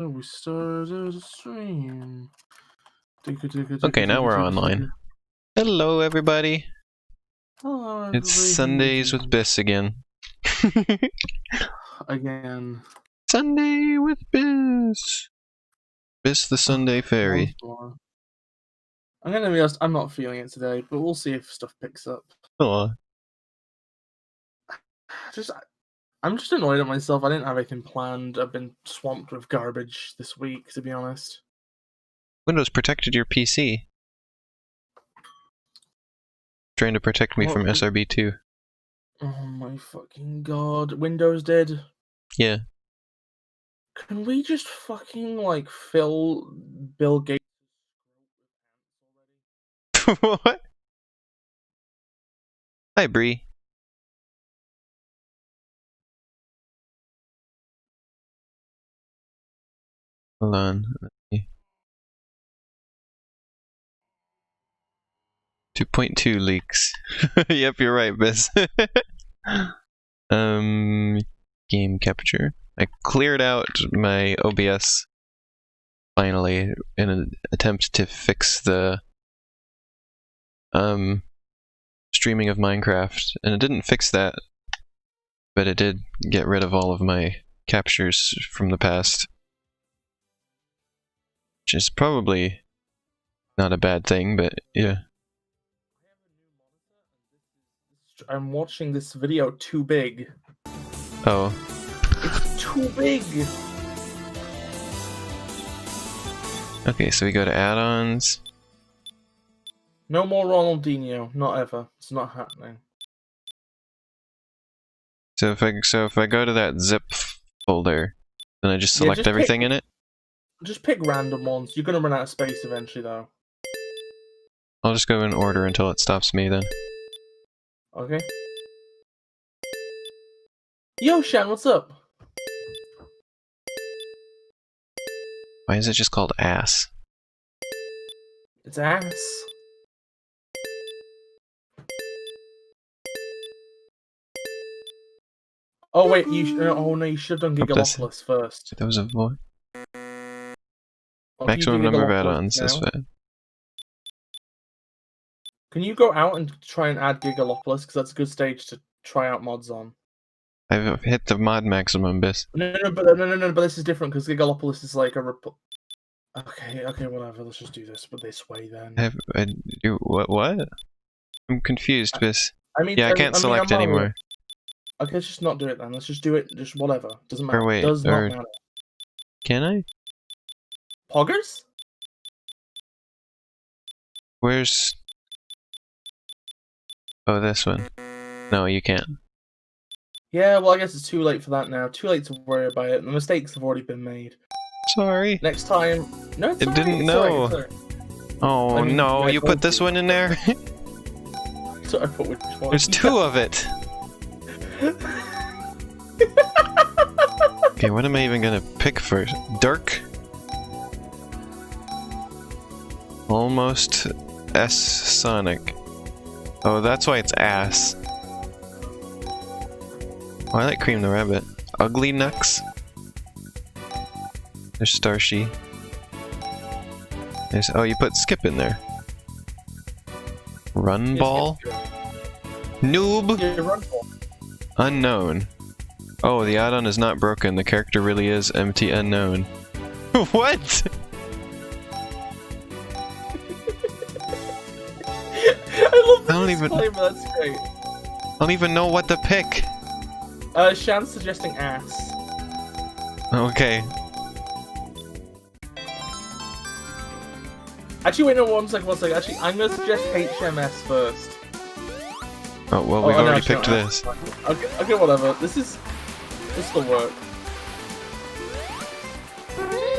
We started a stream. Okay, now we're online. Hello, everybody. Hello, It's Sundays with Bis again. Again. Sunday with Bis. Bis the Sunday Fairy. I'm gonna be honest, I'm not feeling it today, but we'll see if stuff picks up. Oh. I'm just annoyed at myself. I didn't have anything planned. I've been swamped with garbage this week, to be honest. Windows protected your PC. Trying to protect me from SRB2. Oh my fucking god. Windows did? Yeah. Can we just fucking, like, fill Bill Gates? What? Hi, Bree. Hold on. 2.2 leaks. Yep, you're right, Bis. Game capture. I cleared out my OBS finally in an attempt to fix the streaming of Minecraft, and it didn't fix that, but it did get rid of all of my captures from the past, which is probably not a bad thing, but yeah. I'm watching this video too big. Oh. It's too big! Okay, so we go to add-ons. No more Ronaldinho, not ever. It's not happening. So if I go to that zip folder, then I just select everything in it? Just pick random ones. You're gonna run out of space eventually, though. I'll just go in order until it stops me, then. Okay. Yo, Shan, what's up? Why is it just called ass? It's ass. Oh wait, oh no, you should have done Gigalopolis first. That was a voice. Maximum number of add-ons is fine. Can you go out and try and add Gigalopolis? Because that's a good stage to try out mods on. I've hit the mod maximum, Bis. No, but this is different because Gigalopolis is like a Okay, whatever. Let's just do this, but this way then. What? I'm confused, Bis. I mean, yeah, I can't select anymore. Okay, let's just not do it then. Let's just do it. Just whatever. Doesn't matter. Or wait, Does not matter. Can I? Poggers? Where's? Oh, this one. No, you can't. Yeah, well, I guess it's too late for that now. Too late to worry about it. The mistakes have already been made. Sorry. Next time. No, it's it didn't know. It's all right. Oh I mean, no! You put this one in there. So I put which one? There's two of it. Okay, what am I even gonna pick first? Dirk? Almost S Sonic. Oh, that's why it's ass. Oh, I like Cream the Rabbit. Ugly Nux? There's Starshy. Oh, you put Skip in there. Run Ball? Noob? Yeah, run ball. Unknown. Oh, the add-on is not broken. The character really is empty unknown. What? I don't even. That's great. I don't even know what to pick. Shan's suggesting ass. Okay. Actually, wait, no, one second. Actually, I'm gonna suggest HMS first. Oh, well, we've already picked this. Okay, whatever. This will work.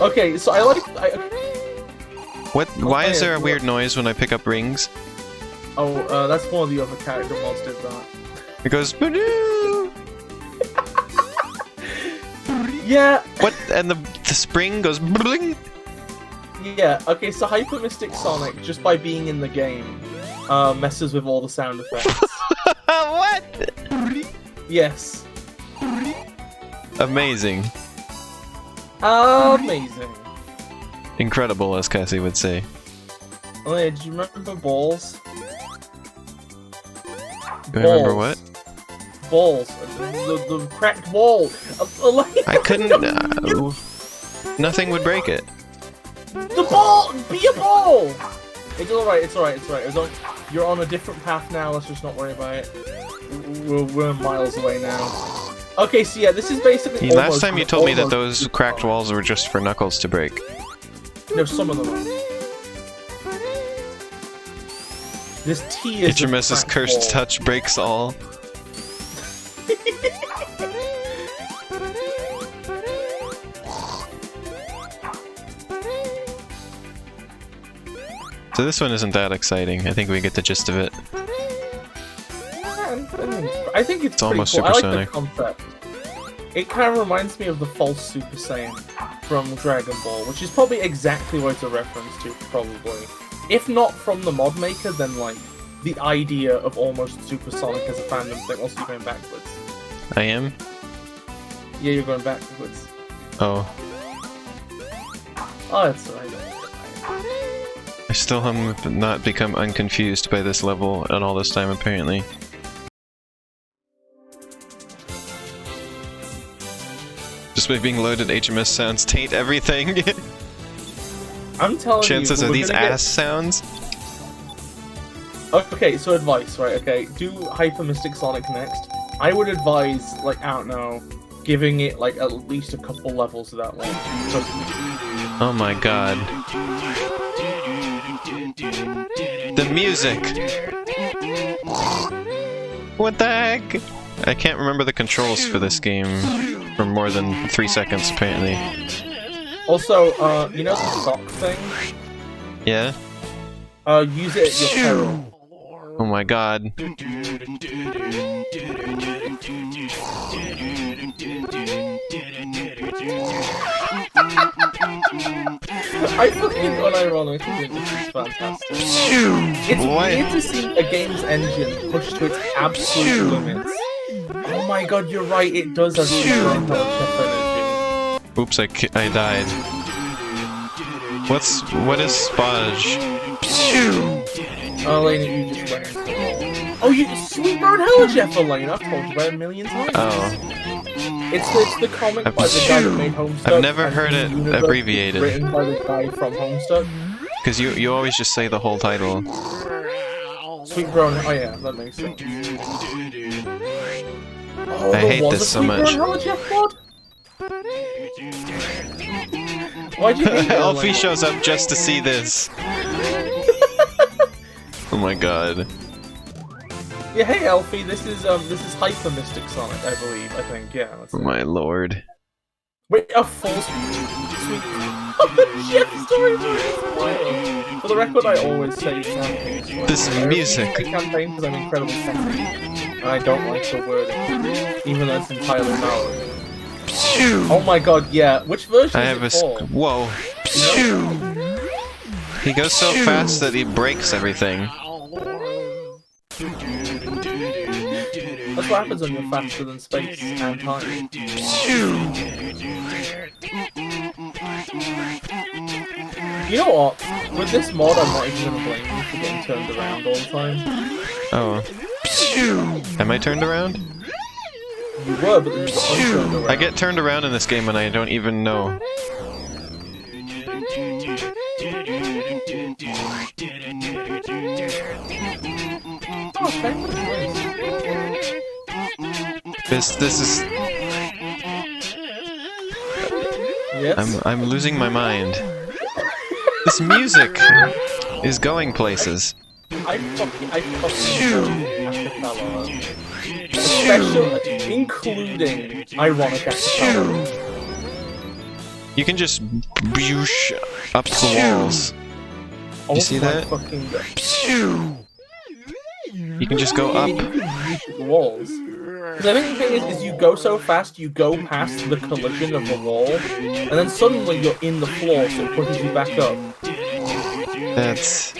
Okay, so I like... What? Why is there a weird noise when I pick up rings? Oh, that's one of the other character mods did that. It goes... Ba-doo! Yeah! What? And the spring goes... Bling! Yeah, okay, so Hyper Mystic Sonic, just by being in the game, messes with all the sound effects. What? Yes. Amazing. Amazing. Incredible, as Cassie would say. Oh yeah, do you remember balls? Do I remember what? Balls. The cracked wall. I couldn't... nothing would break it. The ball! Be a ball! It's alright, it's alright, it's alright. You're on a different path now, let's just not worry about it. We're miles away now. Okay, so yeah, this is basically Last time you told me that those cracked walls were just for Knuckles to break. No, some of them are. This T is HMS's cursed touch breaks all. So this one isn't that exciting. I think we get the gist of it. I think it's almost pretty cool. supersonic. I like the concept. It kind of reminds me of the false Super Saiyan from Dragon Ball, which is probably exactly what it's a reference to, probably. If not from the mod maker, then like the idea of almost supersonic as a fandom thing. Also, you're going backwards. I am? Yeah, you're going backwards. Oh. Oh, that's alright. I still have not become unconfused by this level and all this time, apparently. Just by being loaded, HMS sounds taint everything. I'm telling Chances you, are these ass sounds? Okay, so advice, right? Okay, do Hyper Mystic Sonic next. I would advise, like, I don't know, giving it like at least a couple levels of that one. Oh my god. The music! What the heck? I can't remember the controls for this game for more than 3 seconds, apparently. Also, you know the sock thing? Yeah? Use it at your peril. Oh my god. I fucking unironically think this is fantastic. It's weird to see a game's engine pushed to its absolute limits. Oh my god, you're right, it does have super energy. Oops, I died. What is Spudge? Oh, Lane, you just went. Oh, you sweet road hella Jeff Lane, I've told you about it a million times. Oh. It's the comic by the guy that made Homestuck. I've never heard it abbreviated. Written by the guy from Homestuck. Because you always just say the whole title. Sweet Brown, oh yeah, that makes sense. Oh, I hate this so much. Why'd you hate Elfie shows up just to see this. Oh my god. Yeah, hey Elfie, this is Hyper Mystic Sonic, I believe. I think, yeah. Oh my lord. Wait, a full sweet Jeff story for the record, I always say campaign. This music. I campaign because I'm incredibly petty, and I don't like the wording, even though it's entirely valid. Oh my god, yeah. Which version I have is it for? Whoa. He goes so fast that he breaks everything. That's what happens when you're faster than space and time. You know what? With this mod, I'm not even gonna blame you for getting turned around all the time. Oh. Am I turned around? You were, but then you got unturned around. I get turned around in this game and I don't even know. This is... Yes? I'm losing my mind. This music is going places. I fucking acapella. Especially, including ironic acapella. You can just boosh up the walls. Oh, you see that? You can just go up. The walls. Because I think the thing is you go so fast, you go past the collision of the wall, and then suddenly you're in the floor, so it pushes you back up. That's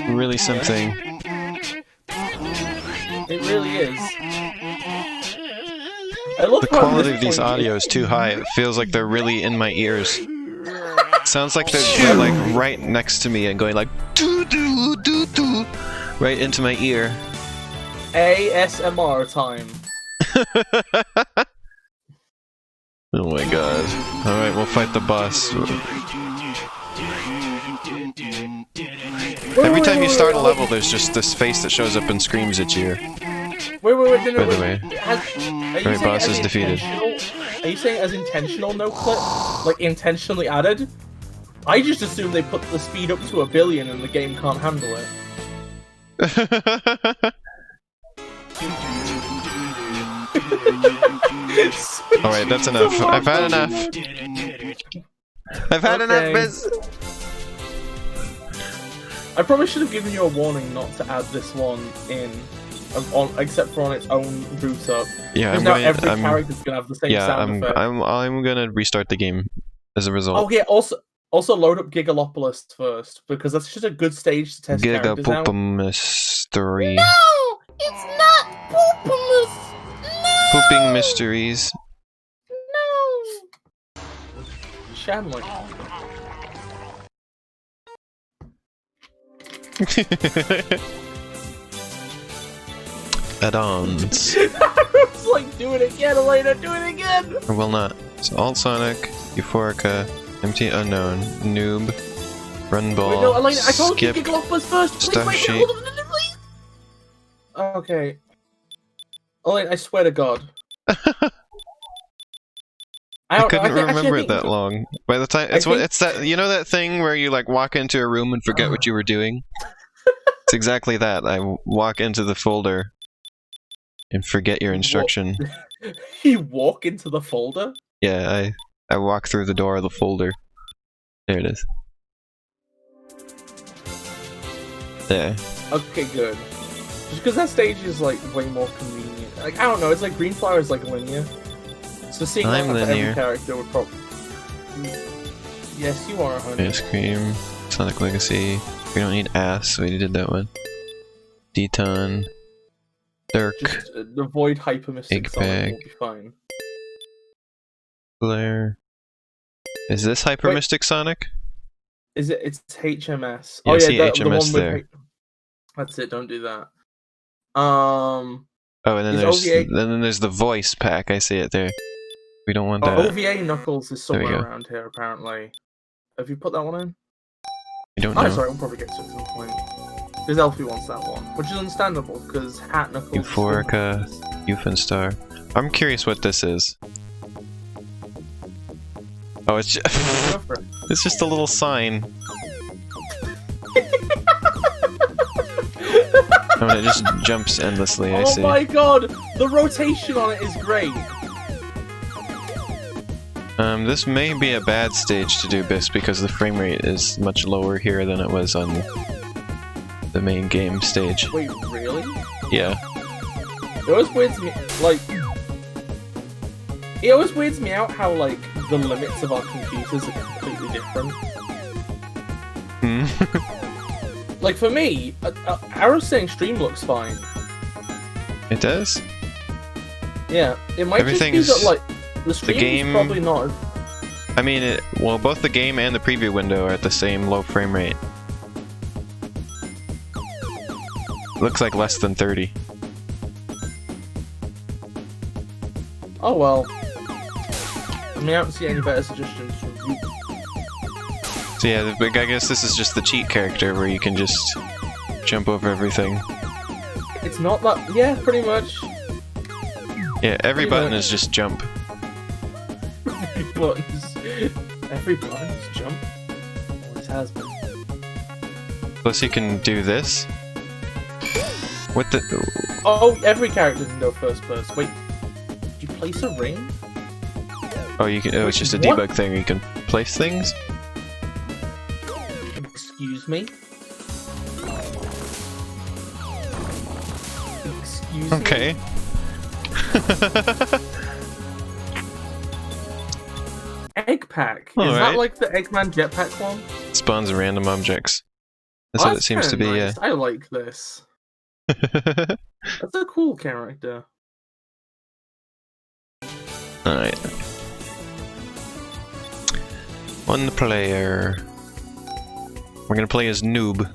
really something. It really is. I love The how at quality this of these point audio is too high. It feels like they're really in my ears. Sounds like they're like right next to me and going like doo doo doo doo right into my ear. ASMR time. Oh my god. Alright, we'll fight the boss. Every time you start a level, there's just this face that shows up and screams at you. Wait, no, By the way. Alright, boss is defeated. Are you saying as intentional no clip? Like intentionally added? I just assume they put the speed up to 1 billion and the game can't handle it. Alright, that's enough. I've had enough. I've had enough, Biz! I probably should have given you a warning not to add this one in, except for on its own boot up. Yeah, because now every character's gonna have the same sound effect. I'm gonna restart the game as a result. Oh yeah, also load up Gigalopolis first, because that's just a good stage to test characters out. Mystery. No! It's not Poopamus! No! Pooping mysteries. No! Shanley. Add-ons. It's like, do it again, Elena, do it again! Or will not. So Alt Sonic, Euphorica, Empty Unknown, Noob, Run Ball, Wait, no, Elena, I told you Skip, Gigalopolis first! Please, Stuff wait, Sheet. hold on, please! Okay. Elena, I swear to God. I couldn't remember it that long. By the time it's that, you know that thing where you like walk into a room and forget what you were doing? It's exactly that. I walk into the folder and forget your instruction. You walk into the folder? Yeah, I walk through the door of the folder. There it is. There. Okay, good. Just because that stage is like way more convenient. Like I don't know, it's like Green Flower is like linear. So seeing that for every character would probably. Yes, you are 100. Ice Cream, Sonic Legacy. We don't need Ass, we did that one. Deton, Dirk. Just avoid Hyper Mystic Sonic, will be fine. Blair. Is this Hyper Mystic Sonic? Is it? It's HMS. Yeah, oh yeah, see the HMS one there. with. That's it. Don't do that. Oh, and then there's the voice pack. I see it there. We don't want that. OVA Knuckles is somewhere around here, apparently. Have you put that one in? I don't know. Oh, sorry, we'll probably get to it at some point. Because Elfie wants that one, which is understandable, because Hat Knuckles... Euphorica, Euphenstar. I'm curious what this is. Oh, it's just... it's just a little sign. Oh, and it just jumps endlessly, I see. Oh my god! The rotation on it is great! This may be a bad stage to do BIS because the frame rate is much lower here than it was on the main game stage. Wait, really? Yeah. It always weirds me, like... It always weirds me out how, like, the limits of our computers are completely different. Like, for me, Arrow's saying stream looks fine. It does? Yeah, it might just be that, like, the stream is probably not... I mean, well, both the game and the preview window are at the same low frame rate. Looks like less than 30. Oh well. I mean, I don't see any better suggestions from you. So yeah, I guess this is just the cheat character where you can just jump over everything. It's not that... Yeah, pretty much. Yeah, every button is just jump. Every button is jump. Always has been. Plus you can do this. What the... Oh, every character can go first person. Wait, did you place a ring? Oh, you can. Oh, it's just a debug thing. You can place things. Excuse me. Excuse me. Okay. Egg pack. Is that like the Eggman jetpack one? Spawns random objects. That's what it seems to be. Nice. Yeah. I like this. That's a cool character. Alright. One player. We're gonna play as Noob.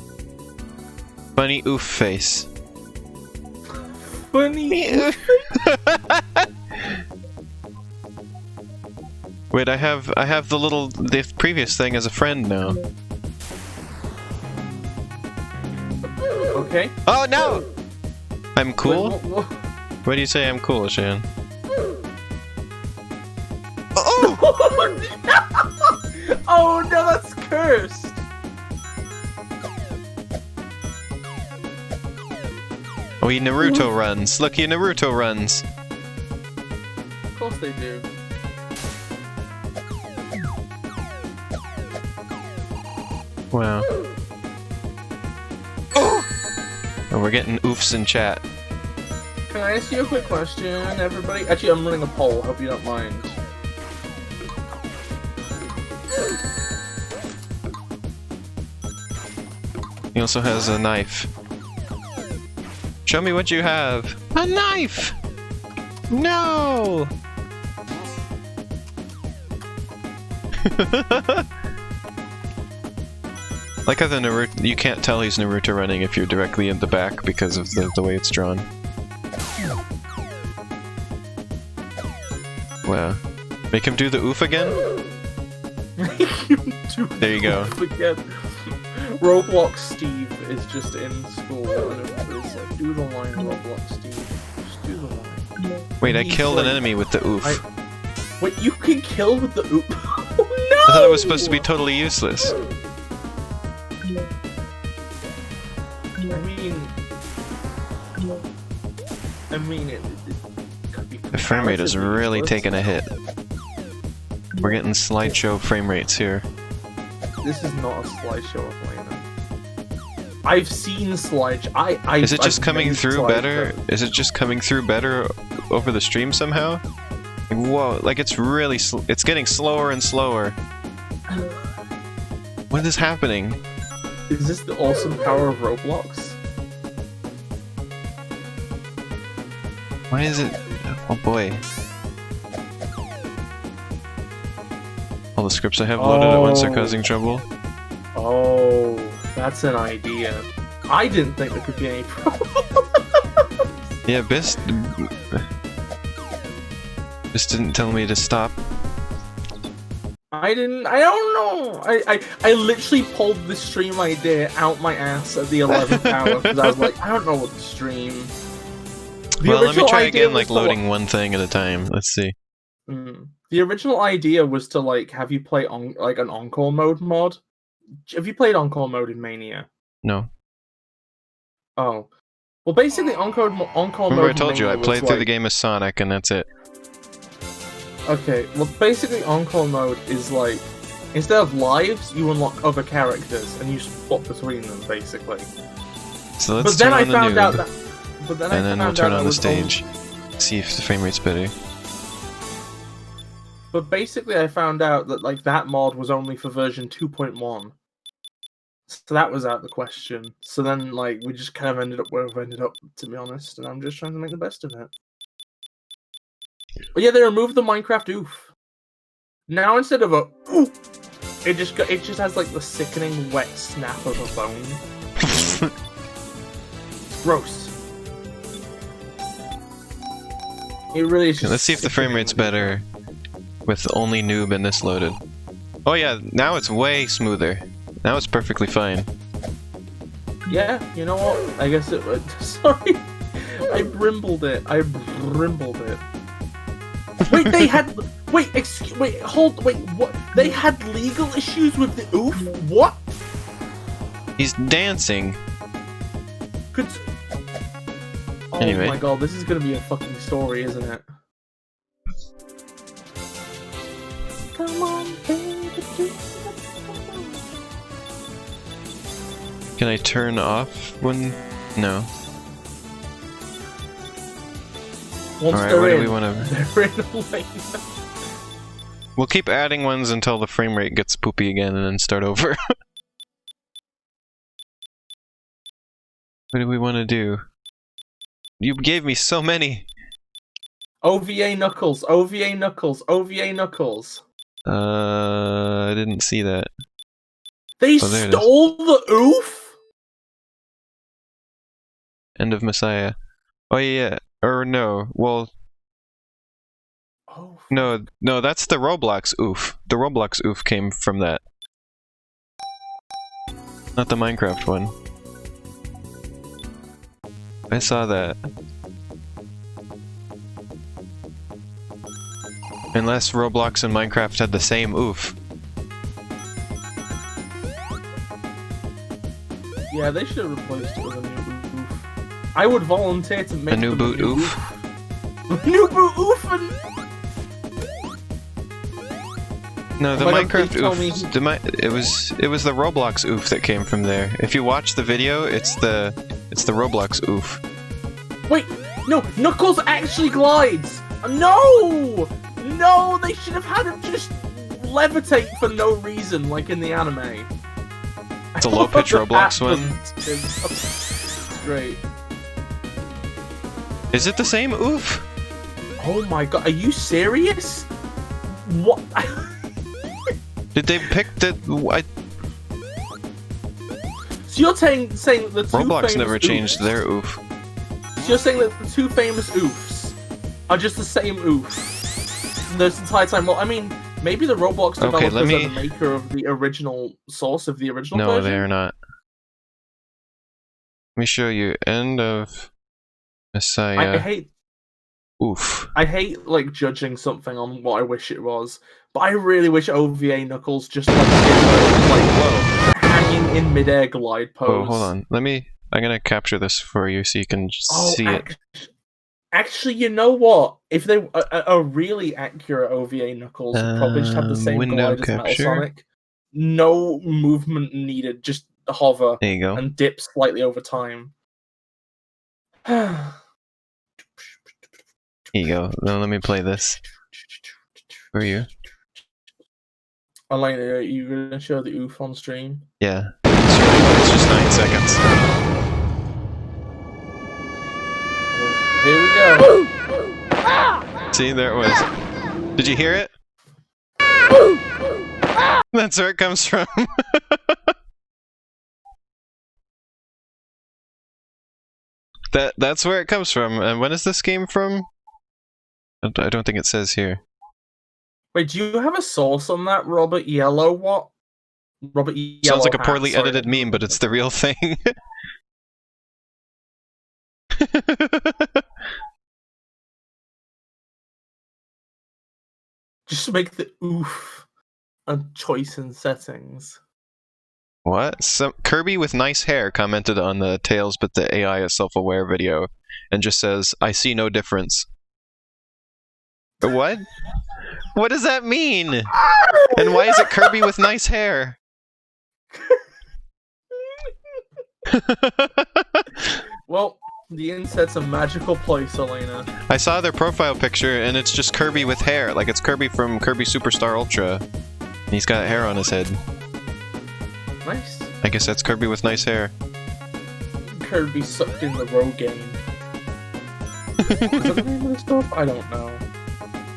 Funny oof face. Funny oof. Wait, I have the previous thing as a friend now. Okay. Oh no! I'm cool? Wait, what? Why do you say I'm cool, Shan? Oh no, that's cursed! Oh, he Naruto runs. Look, he Naruto runs. Of course they do. Wow. Oh, we're getting oofs in chat. Can I ask you a quick question, everybody? Actually, I'm running a poll, hope you don't mind. He also has a knife. Show me what you have. A knife! No! Like how the Naruto, you can't tell he's Naruto running if you're directly in the back because of the way it's drawn. Wow. Make him do the oof again? There you go. Again. Roblox Steve is just in school and everybody's like, do the line, Roblox Steve. Just do the line. Wait, I killed an enemy with the oof. Wait, you can kill with the oof? Oh, no! I thought it was supposed to be totally useless. I mean, it could be. The frame rate is really taking a hit. We're getting slideshow frame rates here. This is not a slideshow of Lena. I've seen slideshow. Is it just coming through better? Is it just coming through better over the stream somehow? Like, whoa! Like it's really it's getting slower and slower. What is happening? Is this the awesome power of Roblox? Why is it? Oh boy. All the scripts I have loaded at once are causing trouble. Oh, that's an idea. I didn't think there could be any problem. Yeah, Bis didn't tell me to stop. I don't know. I literally pulled the stream idea out my ass at the 11th hour because I was like, I don't know what to stream. Well, let me try again, like loading one thing at a time. Let's see. The original idea was to like have you play on like an encore mode mod. Have you played encore mode in Mania? No. Oh, well, basically encore mode. Remember, I told you I played through the game as Sonic, and that's it. Okay, well, basically encore mode is like instead of lives, you unlock other characters and you swap between them, basically. So let's turn on the noob. But then and then we'll turn on the stage, see if the frame rate's better. But basically I found out that like that mod was only for version 2.1. So that was out the question. So then like we just kind of ended up where we ended up, to be honest, and I'm just trying to make the best of it. But yeah, they removed the Minecraft oof. Now instead of a oof, it just has like the sickening wet snap of a bone. It's gross. It really is just let's see if the frame rate's better with only noob and this loaded. Oh yeah, now it's way smoother. Now it's perfectly fine. Yeah, you know what? I guess it would. Sorry. I brimbled it. Wait, they had. Wait, what? They had legal issues with the oof? What? He's dancing. Oh anyway. My god, this is gonna be a fucking story, isn't it? Come on, baby, Can I turn off when? No. Alright, what do we want to... They're in a lane. We'll keep adding ones until the frame rate gets poopy again and then start over. What do we want to do? You gave me so many! OVA Knuckles, OVA Knuckles, OVA Knuckles. I didn't see that. They Oh, there it is. stole the oof? End of Messiah. Oh yeah, or no, well... Oh, No, that's the Roblox oof. The Roblox oof came from that. Not the Minecraft one. I saw that. Unless Roblox and Minecraft had the same oof. yeah, they should have replaced it with a new oof. I would volunteer to make A new boot oof? New boot oof and... No, the Why don't Minecraft they tell oof. It was the Roblox oof that came from there. If you watch the video, it's the Roblox oof. Wait, no, Knuckles actually glides! No! No, they should have had him just levitate for no reason, like in the anime. It's a low pitch Roblox one. Great. Is it the same oof? Oh my god, are you serious? What? Did they pick the? So you're saying that the two Roblox famous never changed oofs, their oof. So you're saying that the two famous oofs are just the same oof this entire time? Well, I mean, maybe the Roblox developers are the maker of the original source of the original version? No, they are not. Let me show you. End of Messiah. I hate... Oof. I hate, like, judging something on what I wish it was, but I really wish OVA Knuckles just, like, whoa, hanging in midair glide pose. Oh, hold on. I'm gonna capture this for you so you can see it. Actually, you know what? If they a really accurate OVA Knuckles would probably just have the same glide as Metal Sonic. No movement needed, just hover there you go. And dip slightly over time. Here you go. Now let me play this for you. Elena, are you gonna show the oof on stream? Yeah. It's just 9 seconds. Here we go. See, there it was. Did you hear it? That's where it comes from. That's where it comes from. And when is this game from? I don't think it says here. Wait, do you have a source on that, Robert Yellow? What? Robert Yellow. Sounds like a poorly edited meme, but it's the real thing. Just make the oof a choice in settings. What? Kirby with nice hair commented on the Tails but the AI is self-aware video and just says, I see no difference. What? What does that mean? And why is it Kirby with nice hair? Well, the internet's a magical place, Elena. I saw their profile picture and it's just Kirby with hair. Like it's Kirby from Kirby Superstar Ultra. And he's got hair on his head. Nice. I guess that's Kirby with nice hair. Kirby sucked in the Rogaine. Is that the name of the stuff? I don't know.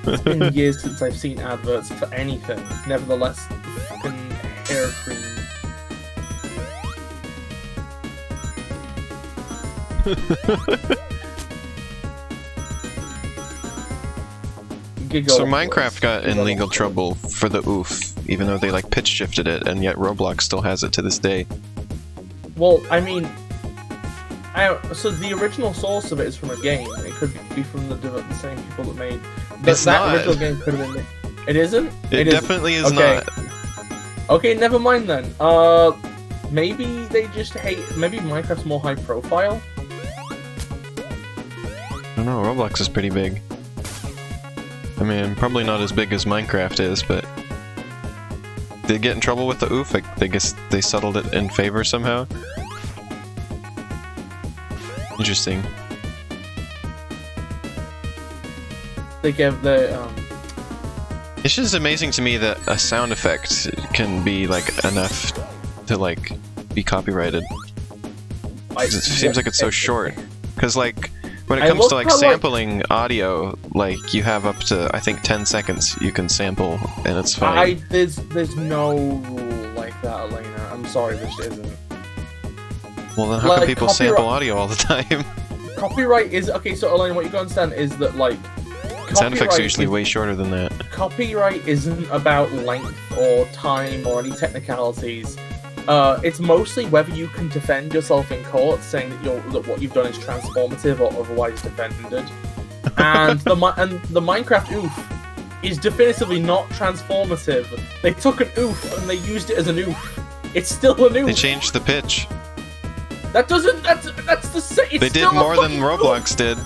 It's been years since I've seen adverts for anything. Nevertheless, fucking hair cream. So Minecraft got in legal trouble for the oof, even though they like pitch shifted it, and yet Roblox still has it to this day. Well, I mean, so the original source of it is from a game. It could be from the same people that made. It's that not. original game could have been. It isn't. It definitely is not. Okay, never mind then. Maybe they just hate. Maybe Minecraft's more high profile. I don't know. Roblox is pretty big. I mean, probably not as big as Minecraft is, but did they get in trouble with the oof? I guess they settled it in favor somehow. Interesting. They give the It's just amazing to me that a sound effect can be like enough to like be copyrighted. It seems like it's so short. Because like When it comes to like sampling audio, like you have up to I think 10 seconds you can sample, and it's fine. There's no rule like that, Elena. I'm sorry, there just isn't. Well, then how can people sample audio all the time? Copyright is okay. So Elena, what you gotta understand is that like sound effects are usually way shorter than that. Copyright isn't about length or time or any technicalities. It's mostly whether you can defend yourself in court, saying that what you've done is transformative or otherwise defended. And the Minecraft oof is definitively not transformative. They took an oof and they used it as an oof. It's still an oof. They changed the pitch. That doesn't. That's the same. They did more than Roblox did.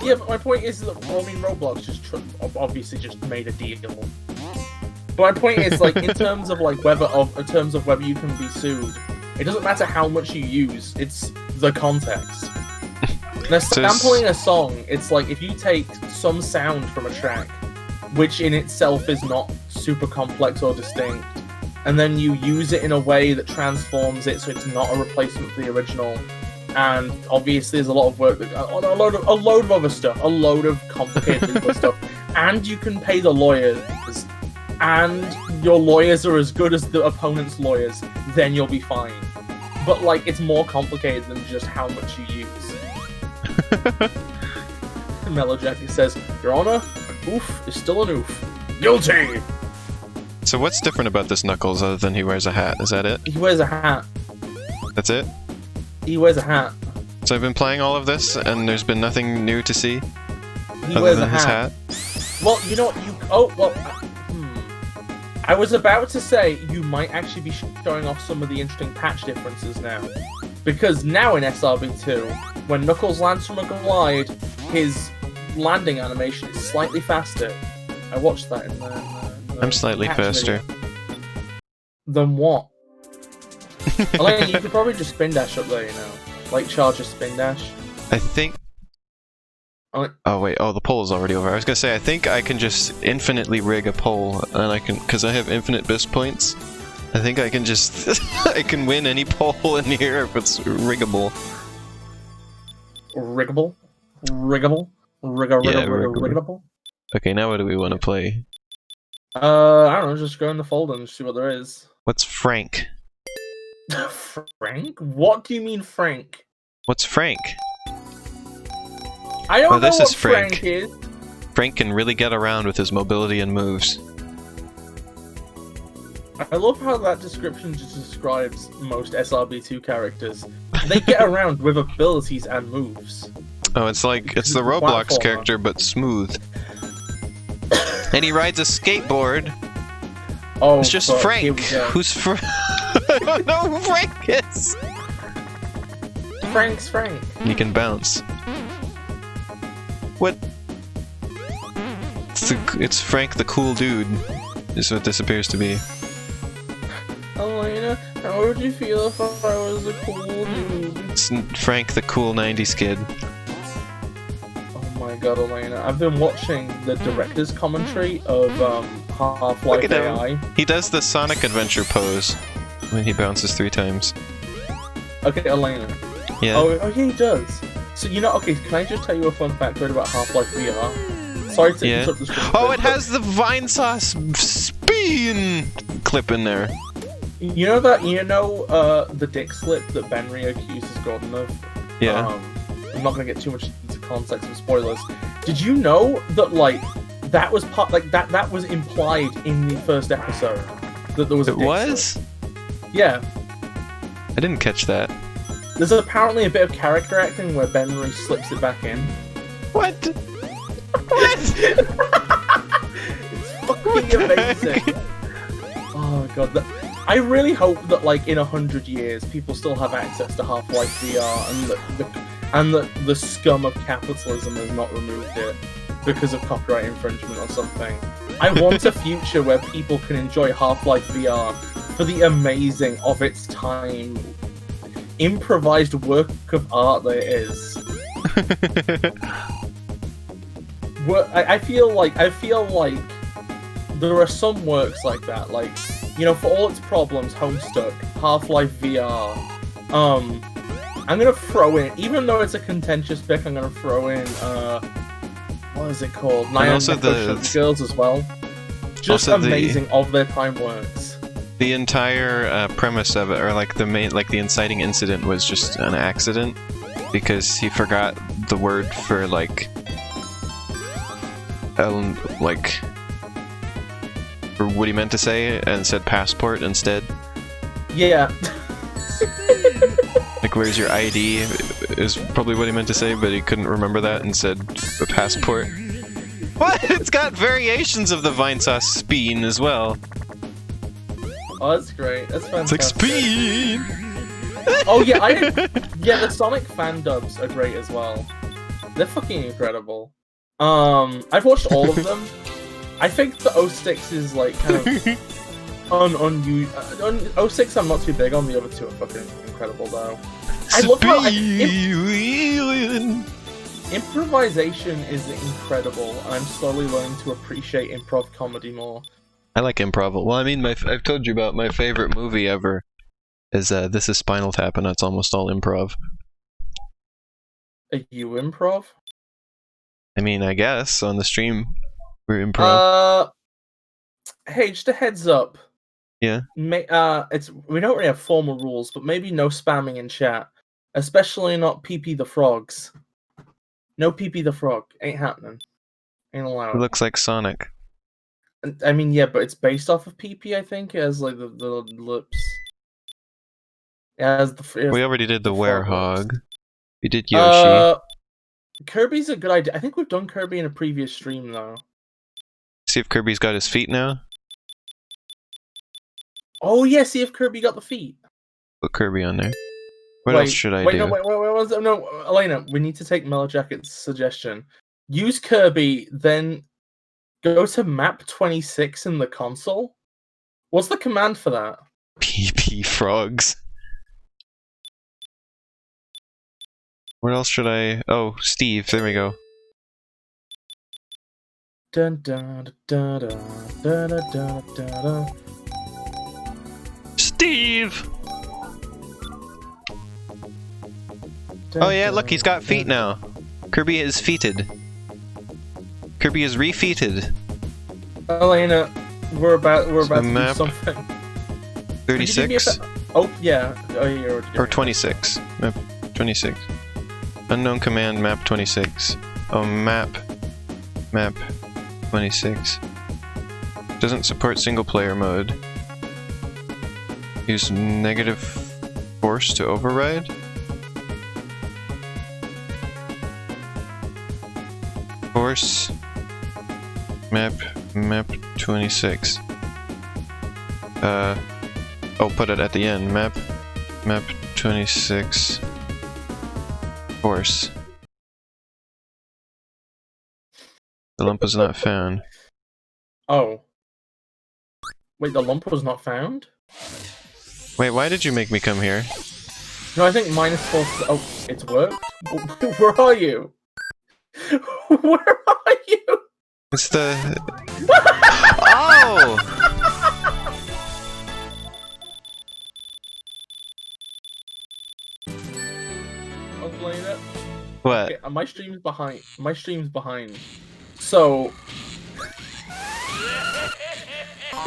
Yeah, but my point is that Roblox just obviously just made a deal. But my point is, like, in terms of whether you can be sued, it doesn't matter how much you use. It's the context. Now, sampling a song, it's like if you take some sound from a track, which in itself is not super complex or distinct, and then you use it in a way that transforms it so it's not a replacement for the original. And obviously, there's a lot of work on a load of other stuff, a load of complicated legal stuff, and you can pay the lawyers. And your lawyers are as good as the opponent's lawyers, then you'll be fine. But, like, it's more complicated than just how much you use. Mellowjacket says, Your Honor, an oof is still an oof. Guilty! So what's different about this Knuckles other than he wears a hat? Is that it? He wears a hat. That's it? He wears a hat. So I've been playing all of this, and there's been nothing new to see? He wears a hat. Well, you know what, I was about to say you might actually be showing off some of the interesting patch differences now. Because now in SRB2, when Knuckles lands from a glide, his landing animation is slightly faster. I watched that in the I'm slightly faster. Video. Then what? Elena, you could probably just spin dash up there, you know. Like charge a spin dash. I think... Oh wait, the pole is already over. I was gonna say, I think I can just infinitely rig a pole, and I can, because I have infinite BIS points, I think I can just, I can win any pole in here if it's riggable. Riggable? Riggable? Riggable? Okay, now what do we want to play? I don't know, just go in the folder and see what there is. What's Frank? Frank? What do you mean Frank? What's Frank? I don't know what Frank is. Frank can really get around with his mobility and moves. I love how that description just describes most SRB2 characters. They get around with abilities and moves. Oh, it's like, it's the Roblox character, but smooth. And he rides a skateboard. Oh, it's just Frank. Who's Frank? I don't know who Frank is. Frank's Frank. He can bounce. What? It's Frank the cool dude, is what this appears to be. Elena, how would you feel if I was a cool dude? It's Frank the cool 90s kid. Oh my god, Elena. I've been watching the director's commentary of Half-Life AI. He does the Sonic Adventure pose when he bounces 3 times. Okay, Elena. Yeah? Oh yeah, he does. So, you know, okay, can I just tell you a fun fact about Half-Life VR? Sorry to interrupt the stream. Oh, it has the Vinesauce spin clip in there. You know the dick slip that Benry accuses Gordon of? Yeah. I'm not gonna get too much into context and spoilers. Did you know that, like, that was that was implied in the first episode? That there was a dick slip? Yeah. I didn't catch that. There's apparently a bit of character acting where Benry slips it back in. What? What? It's fucking amazing. Oh god, I really hope that, like, in 100 years, people still have access to Half-Life VR, and that the scum of capitalism has not removed it because of copyright infringement or something. I want a future where people can enjoy Half-Life VR for the amazing, of its time, improvised work of art that it is. I feel like there are some works like that, like, you know, for all its problems, Homestuck, Half-Life VR, I'm gonna throw in, even though it's a contentious pick, I'm gonna throw in, what is it called? Nine also Girls as well. Just amazing of their time works. The entire premise of it, or like the inciting incident, was just an accident because he forgot the word for for what he meant to say and said passport instead. Yeah. Like, where's your ID is probably what he meant to say, but he couldn't remember that and said a passport. What? It's got variations of the Vinesauce speen as well. Oh, that's great. That's fantastic. It's like speen! Oh yeah, yeah, the Sonic fan dubs are great as well. They're fucking incredible. I've watched all of them. I think the 06 is like kind of 06 I'm not too big on, the other two are fucking incredible though. I love how improvisation is incredible, and I'm slowly learning to appreciate improv comedy more. I like improv. Well, I mean, I've told you about my favorite movie ever is This Is Spinal Tap, and it's almost all improv. Are you improv? I mean, I guess on the stream we're improv. Hey, just a heads up. Yeah. We don't really have formal rules, but maybe no spamming in chat, especially not PP the Frogs. No PP the Frog, ain't happening. Ain't allowed. It looks like Sonic. I mean, yeah, but it's based off of PP, I think. It has like the lips. It has We already did the Werehog. We did Yoshi. Kirby's a good idea. I think we've done Kirby in a previous stream, though. See if Kirby's got his feet now. Oh yeah, see if Kirby got the feet. Put Kirby on there. What else should I do? No, Elena, we need to take Mellow Jacket's suggestion. Use Kirby, then go to map 26 in the console. What's the command for that? PP frogs. What else should I... Oh, Steve, there we go. Dun dun dun dun dun dun dun dun. Steve! Oh yeah, look, he's got feet now. Kirby is feeted. Kirby is refeated. Elena, we're about to map do something. 36? Oh yeah. Or 26. Map 26. Unknown command map 26. Oh, map 26. Doesn't support single player mode. Use negative force to override? Force map 26. Oh, put it at the end. Map 26 force. The lump was not found. Oh. Wait, the lump was not found? Wait, why did you make me come here? No, I think -4. Oh, it's worked? Where are you? Where are you? It's the... Oh! I'll blame it. What? Okay, my stream's behind. My stream's behind. So...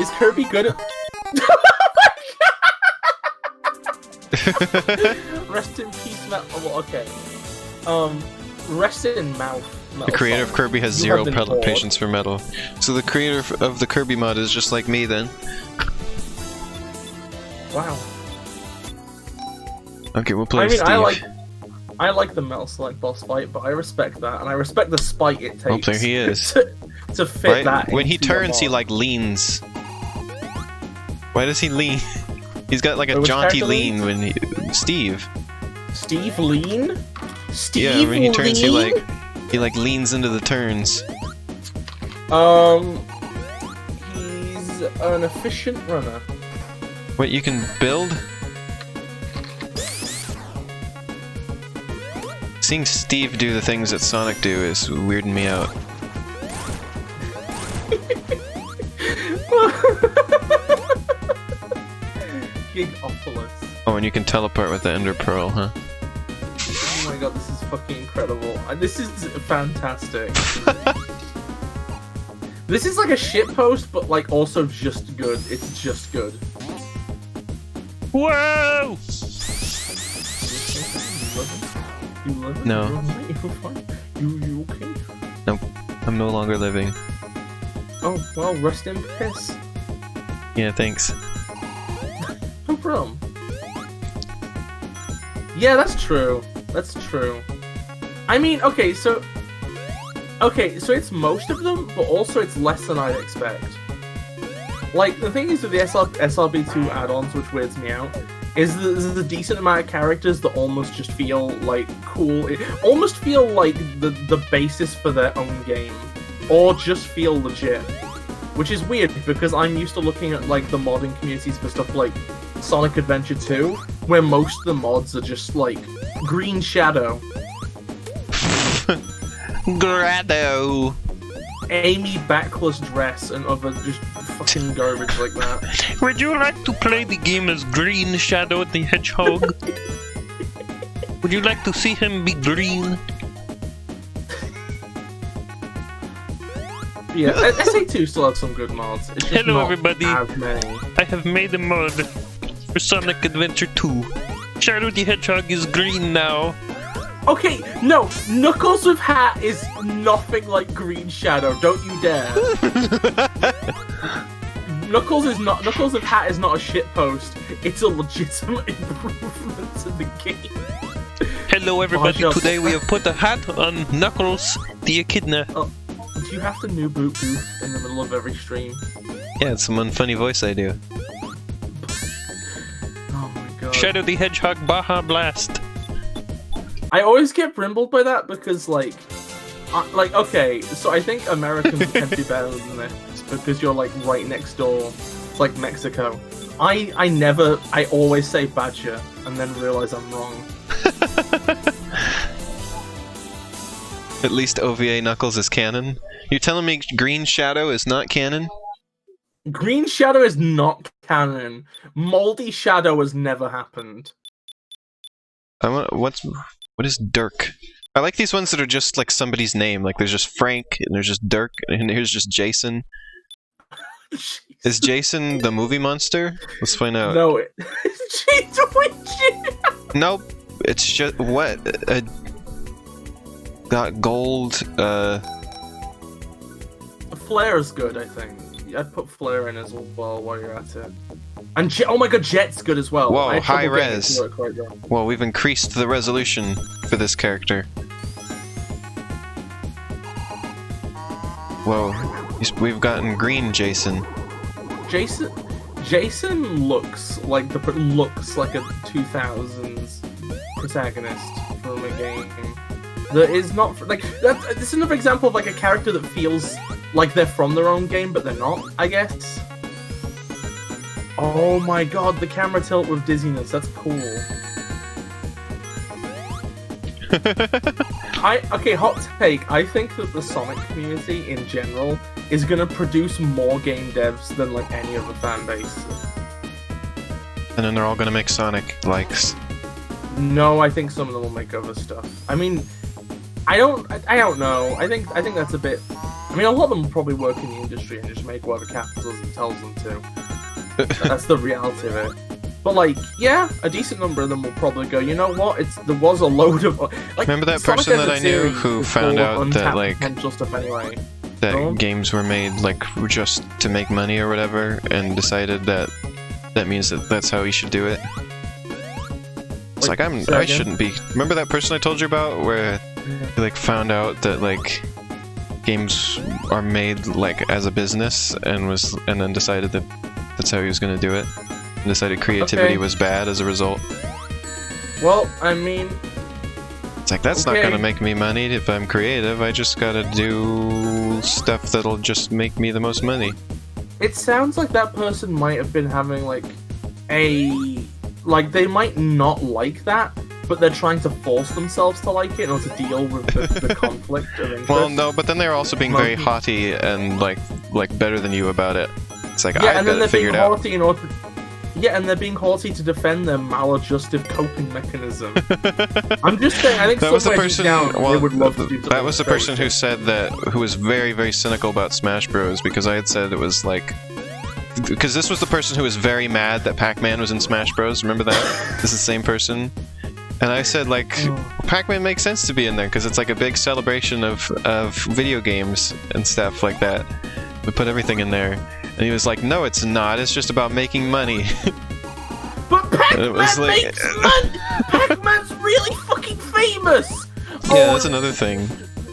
Is Kirby good at... Rest in peace, Metal. Okay. Rest in mouth. The creator of Kirby has zero patience for metal. So the creator of the Kirby mod is just like me then. Wow. Okay, we'll play Steve. I like the Metal Select boss fight, but I respect that, and I respect the spite it takes. Oh, there he is. to fit that. When he turns, he like leans. Why does he lean? He's got like a jaunty lean when he... Steve. Steve lean? Steve yeah, when he turns, lean? he like leans into the turns. He's an efficient runner. What, you can build? Seeing Steve do the things that Sonic do is weirding me out. Gigopolis. Oh, and you can teleport with the Ender Pearl, huh? Oh my god, this is fucking incredible. This is fantastic. This is like a shitpost, but like also just good. It's just good. Whoa! You live? No. You're fine. You okay? Nope. I'm no longer living. Oh, well, rest in piss. Yeah, thanks. No problem. Yeah, that's true. That's true. I mean, okay, so it's most of them, but also it's less than I'd expect. Like, the thing is with the SRB2 add-ons, which weirds me out, is that there's a decent amount of characters that almost just feel, like, cool. Almost feel like the basis for their own game. Or just feel legit. Which is weird, because I'm used to looking at, like, the modding communities for stuff like Sonic Adventure 2, where most of the mods are just, like, Green Shadow. Grado! Amy backless dress and other just fucking garbage like that. Would you like to play the game as Green Shadow the Hedgehog? Would you like to see him be green? Yeah, SA2 still has some good mods. It's just Hello, not everybody. as many. I have made a mod for Sonic Adventure 2. Shadow the Hedgehog is green now. Okay, no, Knuckles with hat is nothing like Green Shadow. Don't you dare. Knuckles with hat is not a shitpost. It's a legitimate improvement to the game. Hello, everybody. Today we have put a hat on Knuckles the Echidna. Do you have to new boot goof in the middle of every stream? Yeah, it's some unfunny voice I do. Oh my god. Shadow the Hedgehog Baja Blast. I always get brimbled by that because, like, okay, so I think Americans tend to be better than this because you're, like, right next door. It's like Mexico. I always say Badger and then realize I'm wrong. At least OVA Knuckles is canon. You're telling me Green Shadow is not canon? Green Shadow is not canon. Moldy Shadow has never happened. What is Dirk? I like these ones that are just like somebody's name. Like there's just Frank, and there's just Dirk, and here's just Jason. Is Jason the movie monster? Let's find out. No, it's Jason. Nope. It's just what? Got gold. Flare is good, I think. I'd put Flare in as well while you're at it. And oh my god, Jet's good as well. Whoa, high res. Well, we've increased the resolution for this character. Whoa, we've gotten green Jason. Jason looks like a 2000s protagonist from a game that is not like that. This is another example of like a character that feels like they're from their own game, but they're not, I guess. Oh my god, the camera tilt with dizziness, that's cool. Okay, hot take. I think that the Sonic community in general is gonna produce more game devs than like any other fan base. And then they're all gonna make Sonic likes. No, I think some of them will make other stuff. I mean, I don't know. I think that's a bit. I mean, a lot of them will probably work in the industry and just make whatever capitalism tells them to. That's the reality of it. But like, yeah, a decent number of them will probably go, you know what? There was a load of like. Remember that person that I knew who found out that like potential stuff anyway. That games were made like just to make money or whatever, and decided that means that's how he should do it. It's like I shouldn't be. Remember that person I told you about where he like found out that like games are made like as a business and then decided that that's how he was going to do it. And decided creativity was bad as a result. Well, I mean, it's like that's not going to make me money if I'm creative. I just got to do stuff that'll just make me the most money. It sounds like that person might have been having like they might not like that, but they're trying to force themselves to like it in order to deal with the conflict of interest. Well, no, but then they're also being very haughty and like better than you about it. It's like yeah, I've got it figured out. Yeah, and they're being haughty to defend their maladjustive coping mechanism. I'm just saying, I think that was the somewhere person. down, Well, they would love to do something that was the person who very said that, who was very, very cynical about Smash Bros. Because I had said it was like, because this was the person who was very mad that Pac-Man was in Smash Bros. Remember that? This is the same person. And I said, like, Pac-Man makes sense to be in there because it's like a big celebration of video games and stuff like that. We put everything in there. And he was like, no, it's not. It's just about making money. But Pac-Man like, makes money! Pac-Man's really fucking famous! Yeah, that's another thing.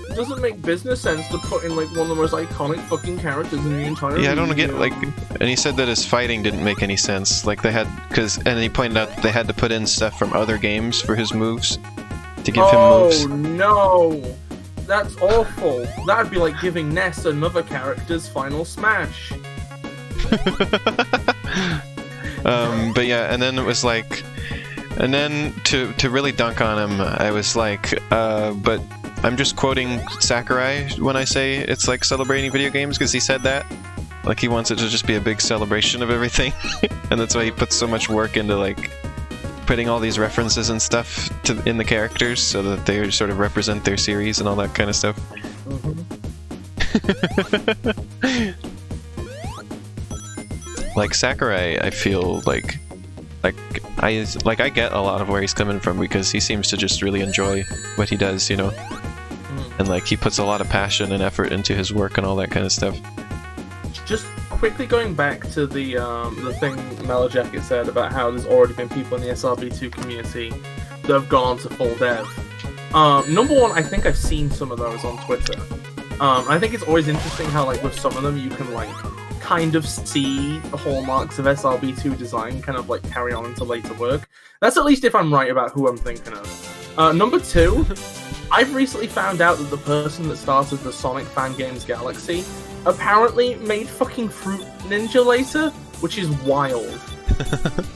It doesn't make business sense to put in, like, one of the most iconic fucking characters in the entire Yeah, I don't get, medium. like... And he said that his fighting didn't make any sense. Like, they had... And he pointed out that they had to put in stuff from other games for his moves. To give him moves. Oh, no! That's awful. That'd be like giving Ness another character's final smash. But yeah, and then it was like... And then, to really dunk on him, I was like, but... I'm just quoting Sakurai when I say it's like celebrating video games, because he said that. Like, he wants it to just be a big celebration of everything. And that's why he puts so much work into, like, putting all these references and stuff in the characters so that they sort of represent their series and all that kind of stuff. Like, Sakurai, I feel like I get a lot of where he's coming from, because he seems to just really enjoy what he does, you know? And like, he puts a lot of passion and effort into his work and all that kind of stuff. Just quickly going back to the thing Mellow Jacket said about how there's already been people in the SRB2 community that have gone to full dev. Number one, I think I've seen some of those on Twitter. I think it's always interesting how, like, with some of them you can, like, kind of see the hallmarks of SRB2 design kind of, like, carry on into later work. That's at least if I'm right about who I'm thinking of. Number two, I've recently found out that the person that started the Sonic Fan Games Galaxy apparently made fucking Fruit Ninja later, which is wild.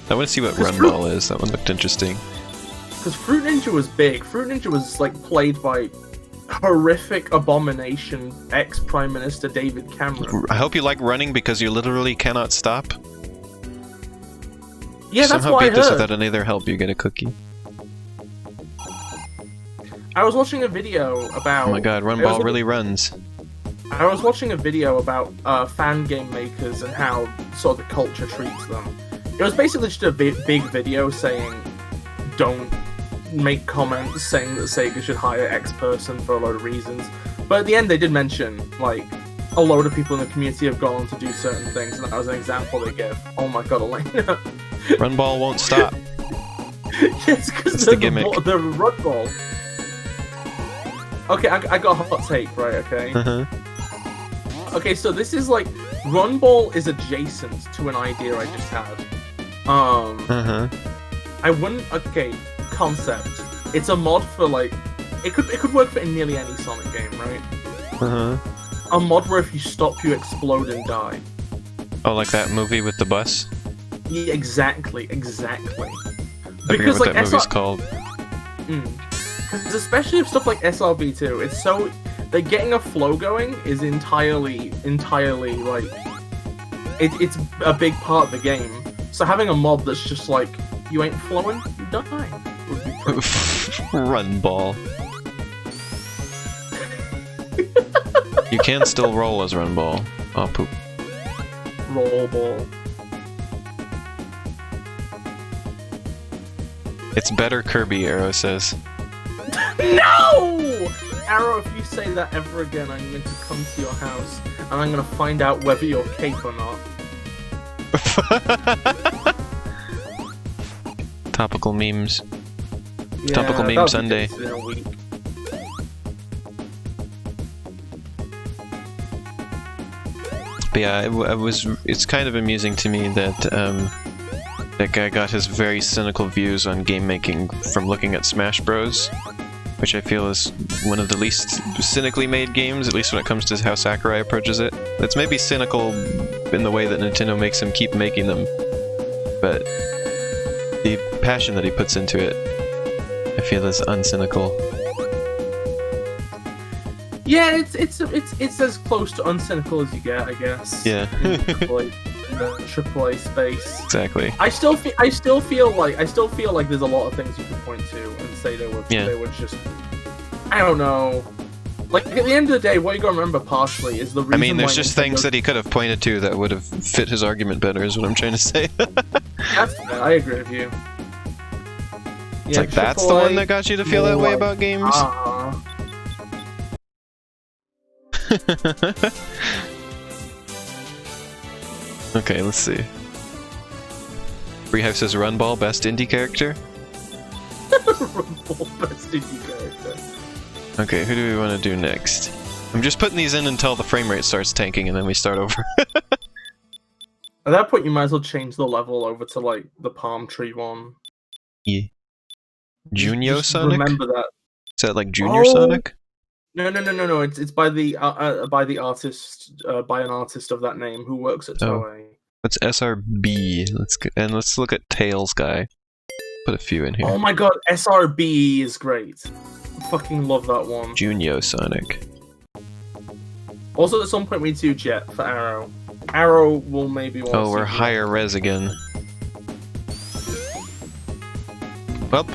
I want to see what Runball is. That one looked interesting. Because Fruit Ninja was big. Fruit Ninja was, like, played by horrific abomination ex-Prime Minister David Cameron. I hope you like running, because you literally cannot stop. Yeah, that's Somehow what I beat this heard. without any other help, you get a cookie. I was watching a video about... Oh my god, Runball really runs. I was watching a video about fan game makers and how sort of the culture treats them. It was basically just a big video saying, don't make comments saying that Sega should hire X person for a load of reasons. But at the end they did mention, like, a load of people in the community have gone on to do certain things, and that was an example they gave. Oh my god, Elena. Runball won't stop. Yes, because It's they're the gimmick. the run ball. Okay, I got a hot take, right, okay? Uh-huh. Okay, so this is like, Run Ball is adjacent to an idea I just had. Uh-huh. I wouldn't, okay, concept. It's a mod for, like, it could work for nearly any Sonic game, right? Uh-huh. A mod where if you stop, you explode and die. Oh, like that movie with the bus? Yeah, exactly. I forget Because, what like, that movie's called. Because especially with stuff like SRB2, it's so... Like, getting a flow going is entirely, like... It's a big part of the game. So having a mod that's just like, you ain't flowing, you die. Would be pretty Runball. You can still roll as Runball. Oh, poop. roll ball. It's better Kirby, Arrow says. No! Arrow, if you say that ever again, I'm going to come to your house and I'm going to find out whether you're cape or not. Topical memes. Yeah, Topical meme that'll be Sunday. good in a week. But yeah, it's kind of amusing to me that that guy got his very cynical views on game making from looking at Smash Bros, which I feel is one of the least cynically made games, at least when it comes to how Sakurai approaches it. It's maybe cynical in the way that Nintendo makes him keep making them, but the passion that he puts into it, I feel is uncynical. Yeah, it's as close to uncynical as you get, I guess. Yeah. Like, the AAA space. Exactly. I still feel like there's a lot of things you could point to and say they were just, I don't know. Like at the end of the day, what you gotta remember partially is the reason. I mean, there's why just things that he could have pointed to that would have fit his argument better, is what I'm trying to say. That's fair, I agree with you. It's like that's the one that got you to feel that way about games. Okay, let's see. Freehive says Runball, best indie character. Runball, best indie character. Okay, who do we want to do next? I'm just putting these in until the frame rate starts tanking, and then we start over. At that point, you might as well change the level over to like the palm tree one. Yeah. Junior Just Sonic? remember that. Is that like Junior Sonic? No. It's by the artist, by an artist of that name who works at Toei. What's SRB? Let's look at Tails guy. Put a few in here. Oh my god, SRB is great. I fucking love that one. Junior Sonic. Also, at some point we need to do Jet for Arrow. Arrow will maybe want. Oh, we're higher res again. Up.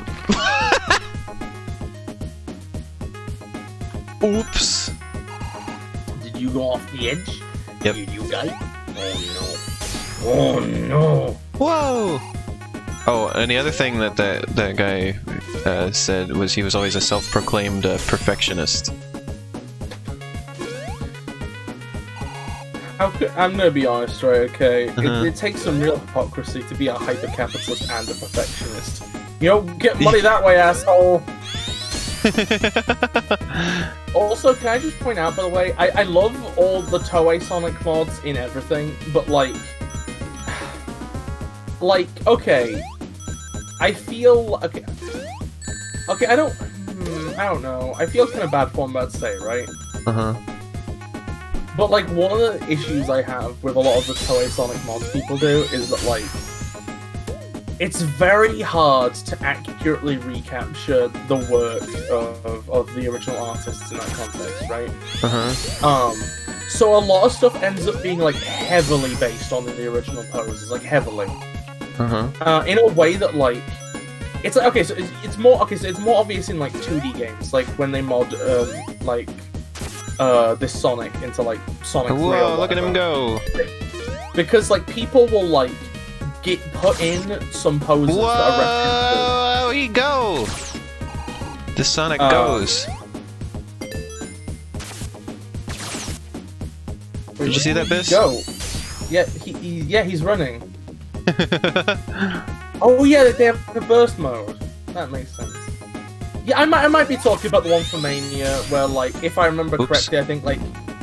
Oops. Did you go off the edge? Yep. Did you die? Oh no. Whoa! Oh, and the other thing that guy said was he was always a self-proclaimed perfectionist. I'm gonna be honest, right? Okay, it takes some real hypocrisy to be a hyper-capitalist and a perfectionist. You don't get money that way, asshole. Also, can I just point out, by the way, I love all the Toei Sonic mods in everything, but like, okay, I feel okay, I don't know. I feel kind of bad for what I'm about to say, right? But like, one of the issues I have with a lot of the Toei Sonic mods people do is that like, it's very hard to accurately recapture the work of the original artists in that context, right? So a lot of stuff ends up being like heavily based on the original poses, like heavily. In a way that like, it's like okay, so it's more obvious in like 2D games, like when they mod this Sonic into like Sonic 3 or whoa, look at him go! Because like people will like put in some poses that are references. Whoa, he go! The Sonic goes. Did you see that, Bis? Go. Yeah, he's running. Oh yeah, they have the burst mode. That makes sense. Yeah, I might be talking about the one for Mania, where like, if I remember correctly, I think like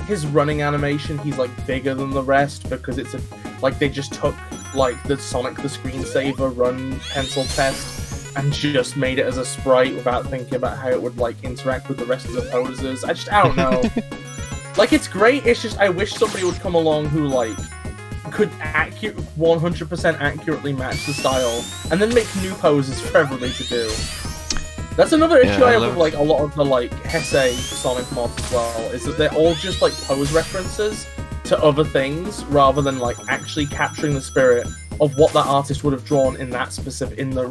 his running animation, he's like bigger than the rest because it's like they just took like the Sonic the Screensaver run pencil test and just made it as a sprite without thinking about how it would like interact with the rest of the poses. I don't know. Like, it's great, it's just I wish somebody would come along who like could 100% accurately match the style and then make new poses for everybody to do. That's another issue I have with like a lot of the like Heisei Sonic mods as well, is that they're all just like pose references to other things rather than like actually capturing the spirit of what that artist would have drawn in that specific in the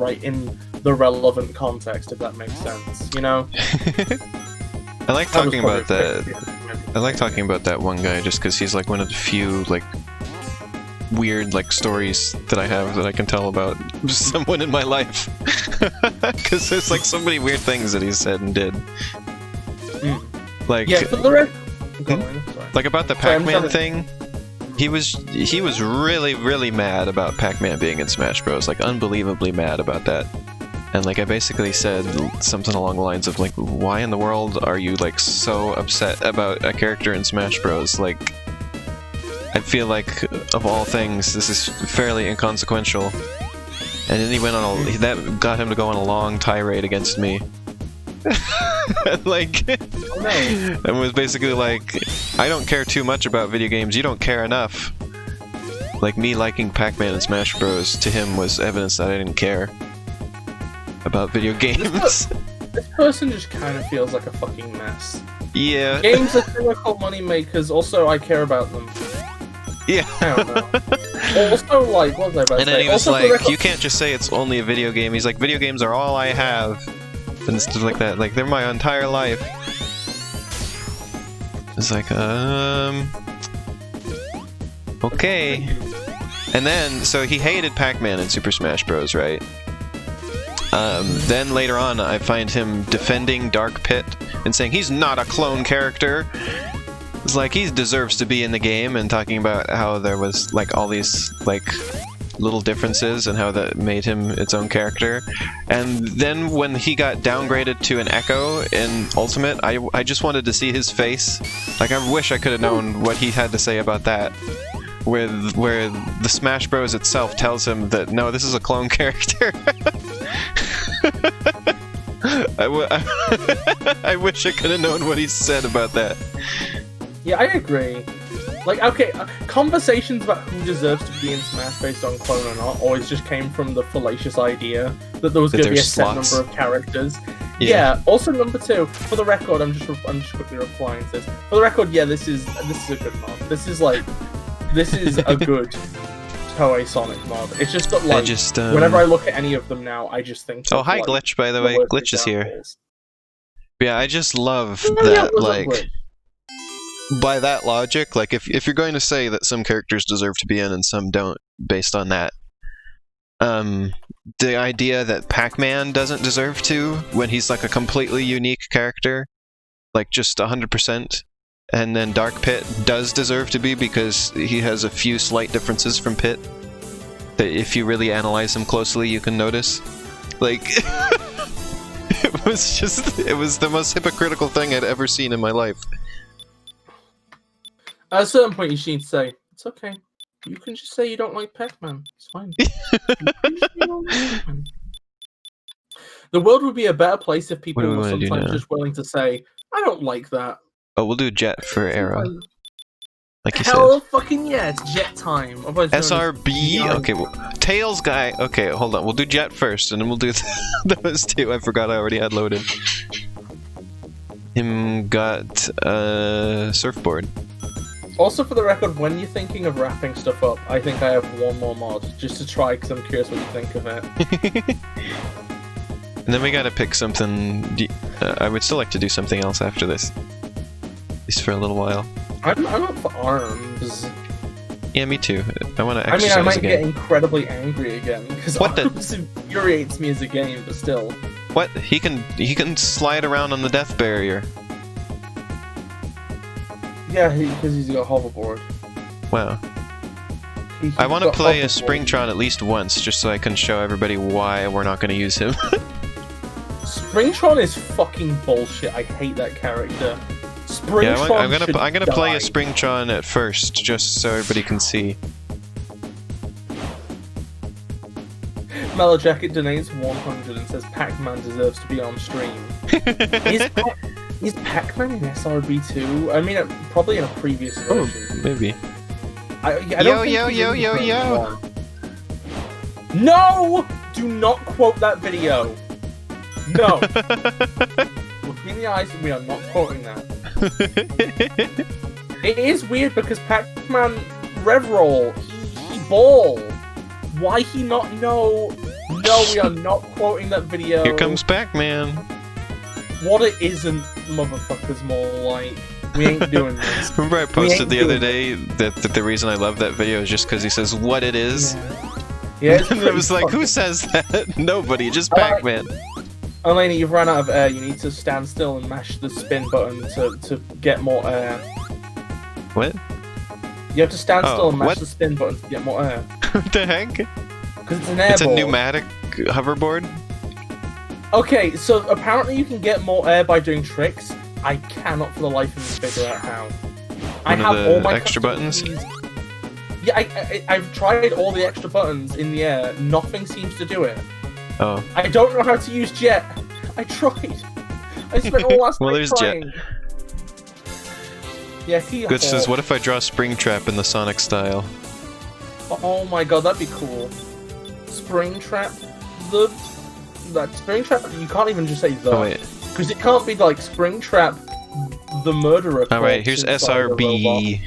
relevant context, if that makes sense, you know? I like talking about that. I like talking about that one guy just because he's like one of the few like weird like stories that I have that I can tell about someone in my life. Because there's like so many weird things that he said and did. Like, yeah, for the rest. Like about the Pac-Man thing, he was really mad about Pac-Man being in Smash Bros. Like unbelievably mad about that. And like I basically said something along the lines of like, why in the world are you like so upset about a character in Smash Bros? Like, I feel like of all things, this is fairly inconsequential. And then he went on that got him to go on a long tirade against me. Like, and was basically like, I don't care too much about video games, you don't care enough. Like, me liking Pac-Man and Smash Bros. To him was evidence that I didn't care about video games. This person just kind of feels like a fucking mess. Yeah. Games are cynical money makers, also I care about them. Yeah. I don't know. Also, like, what was I about to And then say? he was Also, for like, record- you can't just say it's only a video game. He's like, video games are all I have. And stuff like that. Like, they're my entire life. It's like, okay. And then, so he hated Pac-Man in Super Smash Bros., right? Then later on, I find him defending Dark Pit and saying he's not a clone character. It's like he deserves to be in the game, and talking about how there was like all these like little differences and how that made him its own character. And then when he got downgraded to an Echo in Ultimate, I just wanted to see his face. Like, I wish I could have known what he had to say about that. Where the Smash Bros. Itself tells him that, no, this is a clone character. I wish I could have known what he said about that. Yeah, I agree. Like, okay, conversations about who deserves to be in Smash based on clone or not always just came from the fallacious idea that there was going to be a slots. set number of characters. Yeah. Also, number 2, for the record, I'm just quickly replying to this. For the record, yeah, this is a good mod. This is a good Toei Sonic mod. It's just that, like, whenever I look at any of them now, I just think. Oh, of, hi, like, Glitch, by the way. worst Glitch is here. examples. Yeah, I just love Oh, yeah, that, what's up, like, Glitch? by that logic, like, if you're going to say that some characters deserve to be in and some don't, based on that, the idea that Pac-Man doesn't deserve to, when he's, like, a completely unique character, like, just 100%, and then Dark Pit does deserve to be because he has a few slight differences from Pit that if you really analyze him closely, you can notice. Like, it was the most hypocritical thing I'd ever seen in my life. At a certain point, you should need to say, it's okay. You can just say you don't like Pac-Man. It's fine. You can just say you don't like Pac-Man. The world would be a better place if people What do we were wanna do sometimes now? just willing to say, I don't like that. Oh, we'll do Jet for Arrow, like you Hell said. fucking yeah, it's Jet time. Otherwise known as SRB? Nine. Okay, well, Tails guy. Okay, hold on. We'll do Jet first, and then we'll do those two. I forgot I already had loaded. Him got surfboard. Also, for the record, when you're thinking of wrapping stuff up, I think I have one more mod, just to try, because I'm curious what you think of it. And then we gotta pick something. I would still like to do something else after this. At least for a little while. I'm up for arms. Yeah, me too. I want to I mean, exercise I might again. get incredibly angry again, because What the- arms infuriates me as a game, but still. What? He can slide around on the death barrier. Yeah, because he's got a hoverboard. Wow. He's I want to got play a hoverboard. Springtron at least once, just so I can show everybody why we're not going to use him. Springtron is fucking bullshit. I hate that character. Springtron Yeah, I'm gonna play a die. Springtron at first, just so everybody can see. Mellow Jacket donates 100 and says Pac-Man deserves to be on stream. Is Pac-Man in SRB2? I mean, probably in a previous Oh, version. maybe. I don't think Yo, he's yo, in yo, the yo, current one. No! Do not quote that video. No. Look me in the eyes, we are not quoting that. It is weird because Pac-Man Revroll, he ball. Why he not know? No, we are not quoting that video. Here comes Pac-Man. What it isn't, motherfuckers, more like. We ain't doing this. Remember I posted ain't the other doing day that the reason I love that video is just because he says what it is. Yeah, it's And I was like, who says that? Nobody, just Pac-Man. Elena, you've run out of air. You need to stand still and mash the spin button to get more air. What? You have to stand Oh, still and mash what? the spin button to get more air. What the heck? Because it's an air It's a ball. pneumatic hoverboard? Okay, so apparently you can get more air by doing tricks. I cannot for the life of me figure out how. I One of have the all my extra custom buttons? keys. Yeah, I've tried all the extra buttons in the air. Nothing seems to do it. Oh. I don't know how to use Jet. I tried. I spent all last Well, night there's Jet. trying. Yeah, he. Glitch says, what if I draw Springtrap in the Sonic style? Oh my god, that'd be cool. Springtrap. That Springtrap. You can't even just say the. Oh, wait. Because it can't be like Springtrap, the murderer. Alright, corpse here's inside the robot. SRB.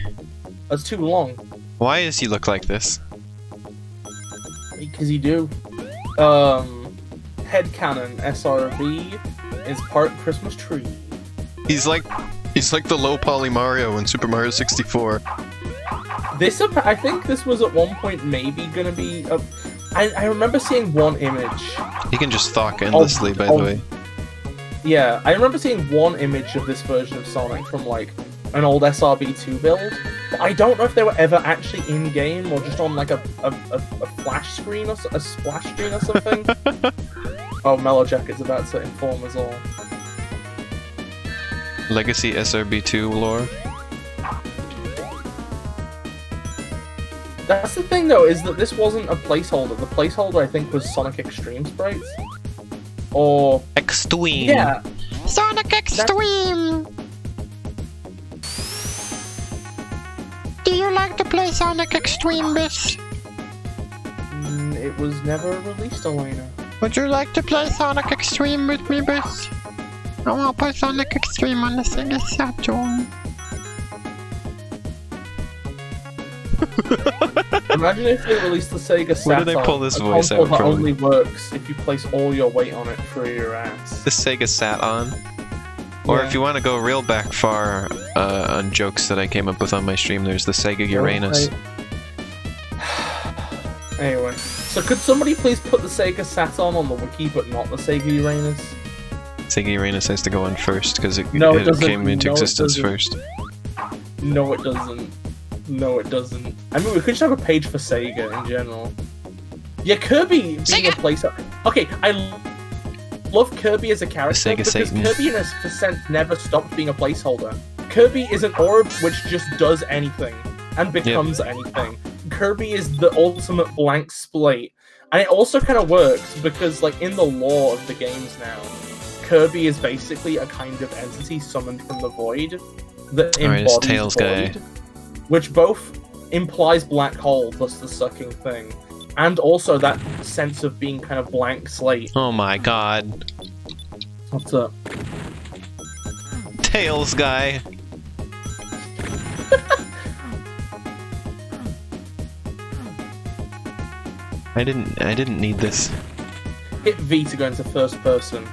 That's too long. Why does he look like this? Because you do. Headcanon SRB is part Christmas tree. He's like the low poly Mario in Super Mario 64. I think this was at one point maybe gonna be a... I remember seeing one image. He can just talk endlessly, by the way. Yeah, I remember seeing one image of this version of Sonic from like an old SRB2 build. But I don't know if they were ever actually in game or just on like a flash screen or a splash screen or something. Oh, Mellow Jacket's about to inform us all. Legacy SRB2 lore. That's the thing though, is that this wasn't a placeholder. The placeholder I think was Sonic Extreme sprites. Or... Extreme! Yeah! Sonic Extreme! Do you like to play Sonic Extreme, Bis? It was never released, Elena. Would you like to play Sonic Extreme with me, Bis? I want to play Sonic Extreme on the Sega Saturn. Imagine if they released the Sega Saturn. Where did they pull this a voice console out that from? only works if you place all your weight on it through your ass. The Sega Saturn. Or if you want to go real back far on jokes that I came up with on my stream, there's the Sega Uranus. Anyway, so could somebody please put the Sega Saturn on the wiki, but not the Sega Uranus? Sega Uranus has to go on first because it doesn't. came into existence it first. No, it doesn't. No, it doesn't. I mean, we could just have a page for Sega in general. Yeah, Kirby being a placeholder. Okay, I love Kirby as a character because Satan. Kirby in a sense never stopped being a placeholder. Kirby is an orb which just does anything and becomes anything. Kirby is the ultimate blank slate. And it also kind of works because, like, in the lore of the games now, Kirby is basically a kind of entity summoned from the void that embodies Tails void, guy. which both implies black hole plus the sucking thing, and also that sense of being kind of blank slate. Oh my god. What's up? Tails guy. I didn't need this. Hit V to go into first person.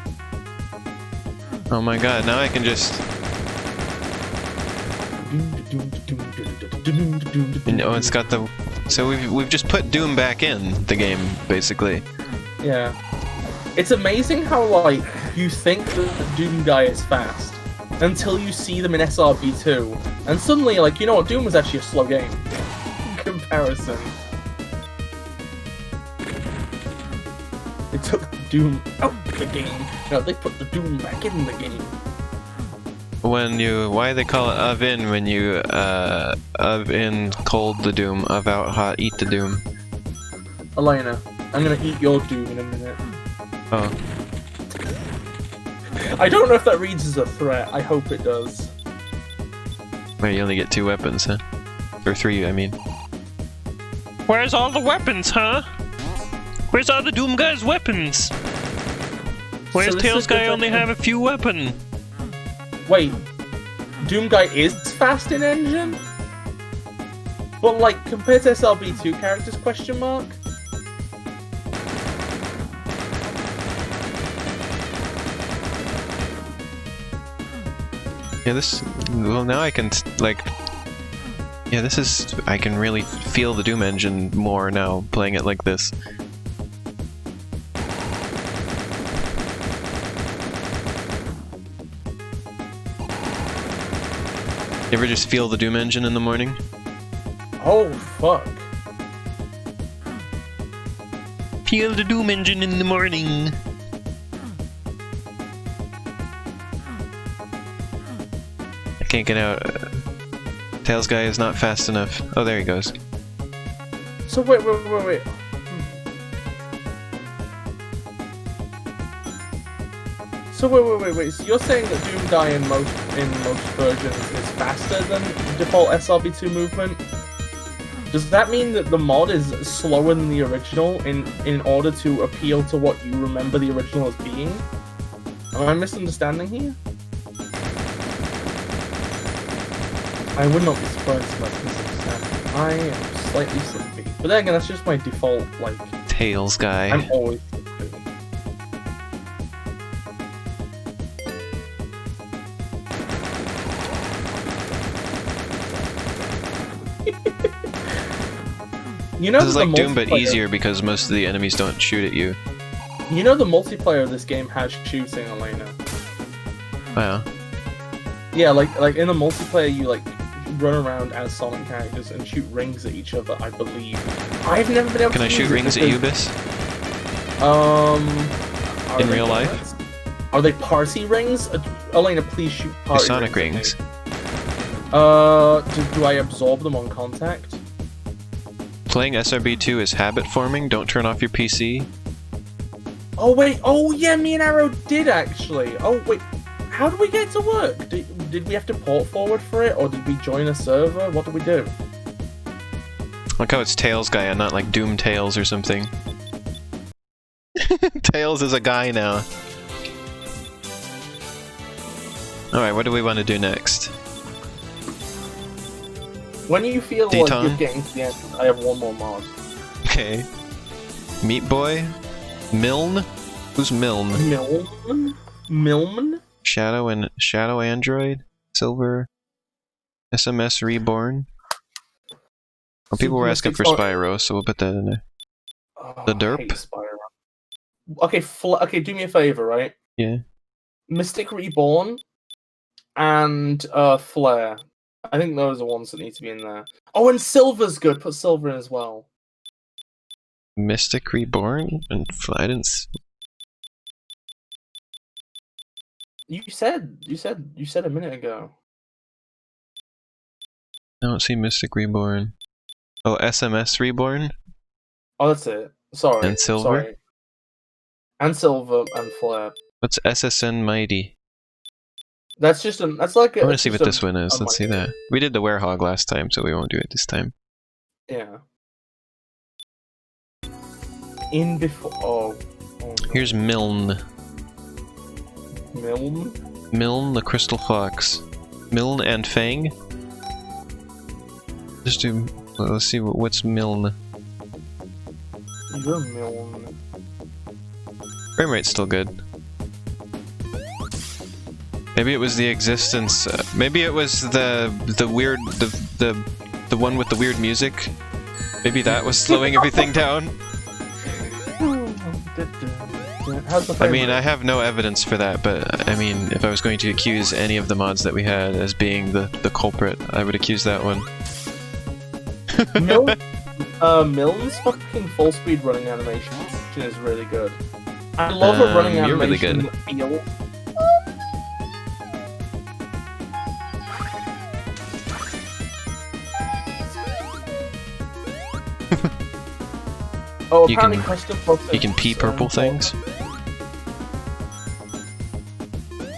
Oh my god, now I can just... Oh, it's got the... So we've just put Doom back in the game, basically. Yeah. It's amazing how, like, you think that the Doom guy is fast until you see them in SRB2, and suddenly, like, you know what, Doom was actually a slow game. In comparison. They took Doom out of the game. No, they put the Doom back in the game. When you... Why they call it of-in when you, of-in cold the Doom, of-out hot eat the Doom? Elena, I'm gonna eat your Doom in a minute. Oh. I don't know if that reads as a threat. I hope it does. Where you only get 2 weapons, huh? Or 3, I mean. Where's all the weapons, huh? Where's all the Doom Guy's weapons? Where's So this Tails is Guy the- only have a few weapons? Wait, Doom Guy is fast in engine? But like, compared to SRB2 characters, question mark? Yeah, this... Well, now I can, like... Yeah, this is... I can really feel the Doom engine more now, playing it like this. You ever just feel the Doom engine in the morning? Oh, fuck. Feel the Doom engine in the morning. I can't get out. Tails guy is not fast enough. Oh, there he goes. So wait. So wait. So you're saying that Doom Guy in most versions is faster than default SRB2 movement? Does that mean that the mod is slower than the original in order to appeal to what you remember the original as being? Am I misunderstanding here? I would not be surprised if I misunderstand. I am slightly sleepy. But then again, that's just my default, like... Tails guy. I'm always. You know, this is like Doom, but easier because most of the enemies don't shoot at you. You know, the multiplayer of this game has shooting, Elena. Wow. Yeah, like in the multiplayer, you like run around as Sonic characters and shoot rings at each other. I believe. I've never been able to. Can I shoot rings at you, Bis? In real life? Are they party rings? Elena, please shoot party Sonic rings. Do I absorb them on contact? Playing SRB2 is habit forming. Don't turn off your PC. Oh wait, oh yeah, me and Arrow did actually. Oh wait, how did we get to work? Did we have to port forward for it, or did we join a server? What did we do? Look how it's Tails guy and not like Doom Tails or something. Tails is a guy now. Alright, what do we want to do next? When you feel like you're getting to the end, I have one more mod. Okay. Meat Boy? Milne? Who's Milne? Milne? Shadow Android? Silver? SMS Reborn? Well, people were asking for Spyro, so we'll put that in there. The Derp? I hate Spyro. Okay, do me a favor, right? Yeah. Mystic Reborn and Flare. I think those are ones that need to be in there. Oh, and Silver's good. Put Silver in as well. Mystic Reborn and Flydance. You said a minute ago. I don't see Mystic Reborn. Oh, SMS Reborn? Oh, that's it. Sorry. And Silver? Sorry. And Silver and Flare. What's SSN Mighty? That's just a. That's like. I want to see what this one is. Let's see that. We did the Werehog last time, so we won't do it this time. Yeah. In before. Oh no. Here's Milne. Milne? Milne the Crystal Fox. Milne and Fang? Just do. Let's see what's Milne. You're Milne. Frame rate's still good. Maybe it was the existence. Maybe it was the weird the one with the weird music. Maybe that was slowing everything down. I mean, I have no evidence for that, but I mean, if I was going to accuse any of the mods that we had as being the culprit, I would accuse that one. Milne's fucking full speed running animation is really good. I love a running animation. You're really good. That feels. Oh, apparently you can pee purple things.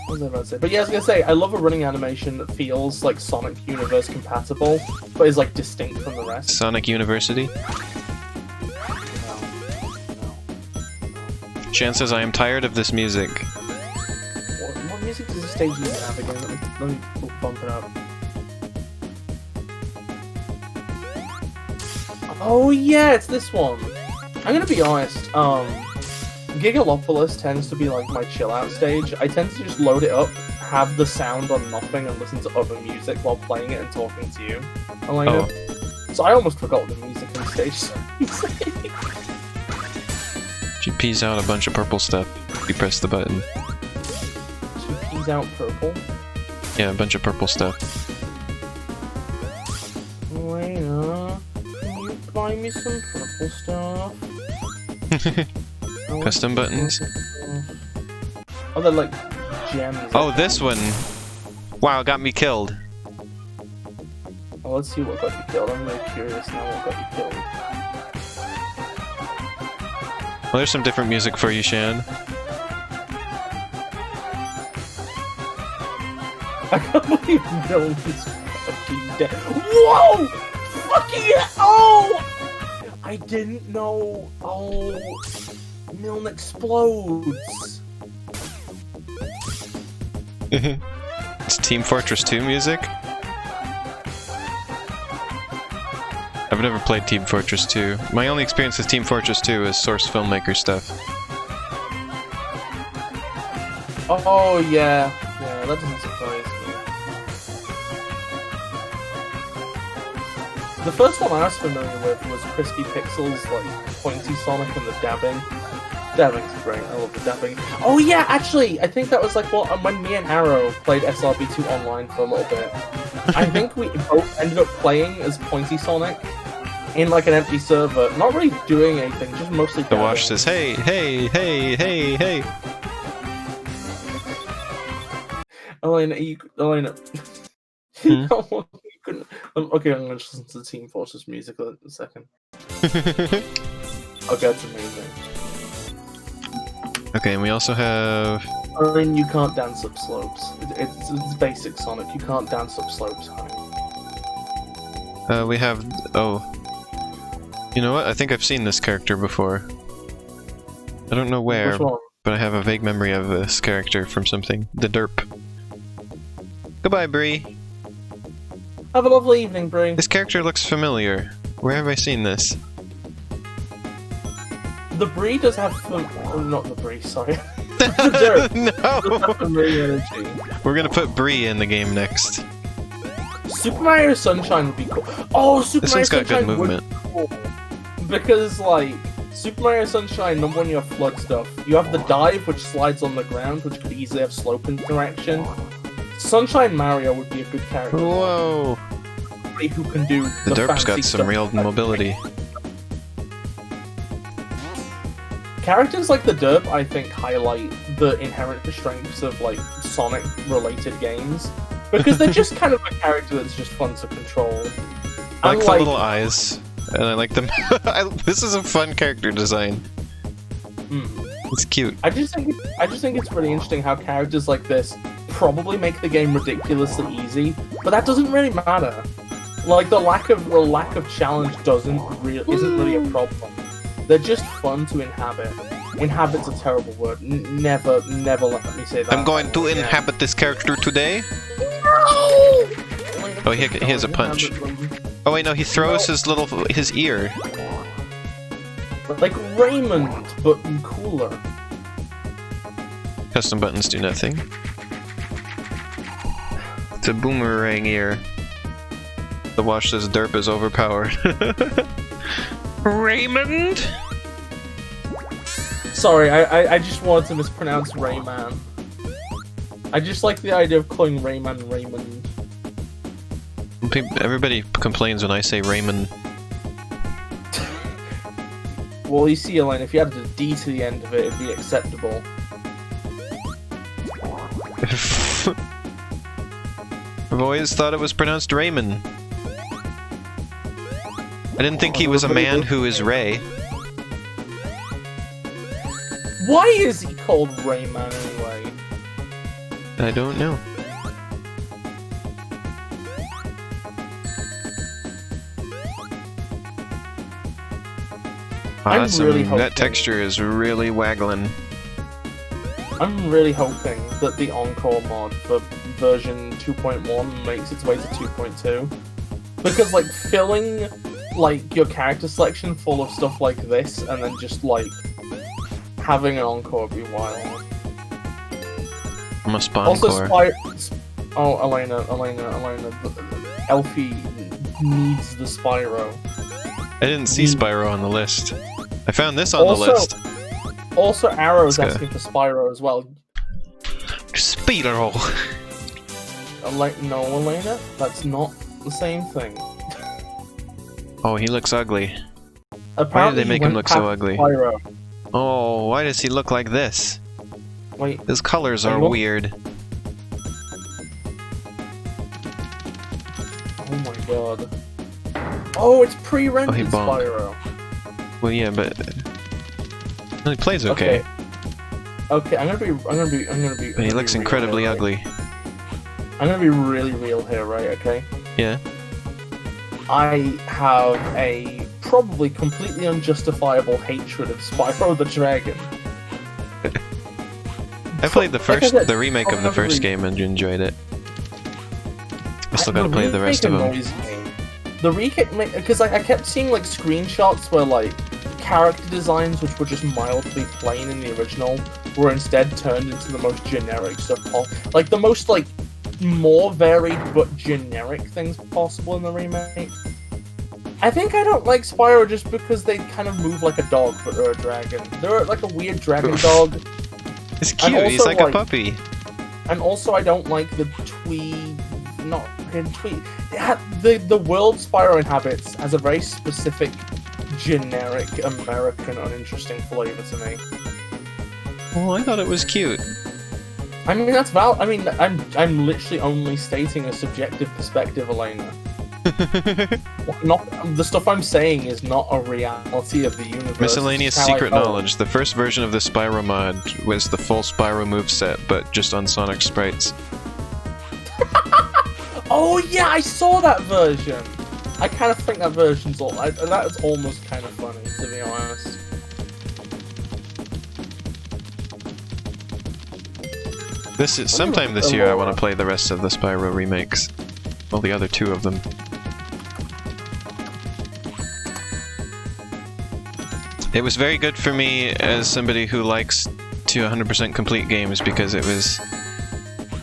What was I about to say? But yeah, I was gonna say, I love a running animation that feels like Sonic Universe compatible, but is like distinct from the rest. Sonic University? No. Shan says, I am tired of this music. What music does the stage even have again? Let me bump it up. Oh yeah, it's this one. I'm gonna be honest, Gigalopolis tends to be like my chill out stage. I tend to just load it up, have the sound on nothing, and listen to other music while playing it and talking to you, Elena. Oh. So I almost forgot the music on stage. She pees out a bunch of purple stuff if you press the button. She pees out purple? Yeah, a bunch of purple stuff. Elena, can you buy me some purple stuff? Custom buttons? Oh, they're like gems. Oh, this one! Wow, got me killed. Oh, let's see what got you killed. I'm really curious now what got you killed. Well, there's some different music for you, Shan. I can't believe Milne is fucking dead. Whoa! Fucking oh! I didn't know. Oh, Milne explodes. It's Team Fortress 2 music. I've I've never played Team Fortress 2. My only experience with Team Fortress 2 is Source Filmmaker stuff. Oh yeah, yeah, that doesn't surprise me. The first one I was familiar with was Crispy Pixel's like pointy Sonic and the dabbing. Dabbing's great. I love the dabbing. Oh yeah, actually, I think that was like when me and Arrow played SRB2 online for a little bit. I think we both ended up playing as pointy Sonic in like an empty server, not really doing anything, just mostly dabbing. The Wash says, "Hey, hey, hey, hey, hey." Elena, Elena. You couldn't. Okay, I'm gonna just listen to the Team Fortress music in a second. Okay, that's amazing. Okay, and we also have... I mean, you can't dance up slopes. It's basic Sonic. You can't dance up slopes, honey. we have... Oh. You know what? I think I've seen this character before. I don't know where, Which one? but I have a vague memory of this character from something. The Derp. Goodbye, Bree. Have a lovely evening, Bree. This character looks familiar. Where have I seen this? The Bree does have not the Bree, sorry. The Derp does have familiar energy. We're gonna put Bree in the game next. Super Mario Sunshine would be cool. Oh, Super This Mario one's got Sunshine good movement. would be cool. Because, like, Super Mario Sunshine, number one, you have flood stuff. You have the dive, which slides on the ground, which could easily have slope interaction. Sunshine Mario would be a good character. Whoa! Somebody who can do The Derp's fancy got some stuff. real mobility. Characters like the Derp, I think, highlight the inherent strengths of, like, Sonic-related games. Because they're just kind of a character that's just fun to control. I like the little eyes, and I like them. This is a fun character design. It's cute. I just think it's really interesting how characters like this probably make the game ridiculously easy, but that doesn't really matter. Like the lack of challenge isn't really a problem. They're just fun to inhabit. Inhabit's a terrible word. Never let me say that. I'm going to inhabit this character today. No! Oh, he has a punch. Oh wait, no, he throws his ear. Like Raymond, but cooler. Custom buttons do nothing. It's a boomerang ear. The Wash says Derp is overpowered. Raymond? Sorry, I just wanted to mispronounce Rayman. I just like the idea of calling Rayman Raymond. Everybody complains when I say Raymond. Well, you see, Elaine, if you added a D to the end of it, it'd be acceptable. I've always thought it was pronounced Raymond. I didn't think he was a man who is Ray. Why is he called Rayman anyway? I don't know. That texture is really waggling. I'm really hoping that the Encore mod for version 2.1 makes its way to 2.2. Because, like, filling, like, your character selection full of stuff like this, and then just, like, having an Encore would be wild. I'm a spawn Also, core. Oh, Elena, Elfie needs the Spyro. I didn't see Spyro on the list. I found this on the list. Also, Arrow's asking for Spyro as well. Spyro! No, Elena, that's not the same thing. Oh, he looks ugly. Apparently, why did they make him look so ugly? Spyro. Oh, why does he look like this? Wait. His colors are weird. Oh my god. Oh, it's pre-rendered he bonked. Spyro. Well, yeah, but he plays okay. Okay, I'm gonna be. But he looks incredibly ugly. I'm gonna be really real here, right? Okay. Yeah. I have a probably completely unjustifiable hatred of Spyro the Dragon. I played the remake of the first game and enjoyed it. I still gotta play the rest of them. the remake, because I kept seeing like screenshots where like character designs which were just mildly plain in the original were instead turned into the most generic stuff possible. Like the most like more varied but generic things possible in the remake. I think I don't like Spyro just because they kind of move like a dog, but they're a dragon. They're like a weird dragon dog. It's cute, he's like a puppy. And also I don't like the not tweet. The world Spyro inhabits has a very specific, generic, American, uninteresting flavor to me. Oh, I thought it was cute. I mean, that's valid. I mean, I'm literally only stating a subjective perspective, Elena. Not the stuff I'm saying is not a reality of the universe. Miscellaneous secret knowledge. The first version of the Spyro mod was the full Spyro moveset, but just on Sonic sprites. Oh yeah, I saw that version. I kind of think that version's that's almost kind of funny, to be honest. Sometime this year I want to play the rest of the Spyro remakes. Well, the other two of them. It was very good for me as somebody who likes to 100% complete games because it was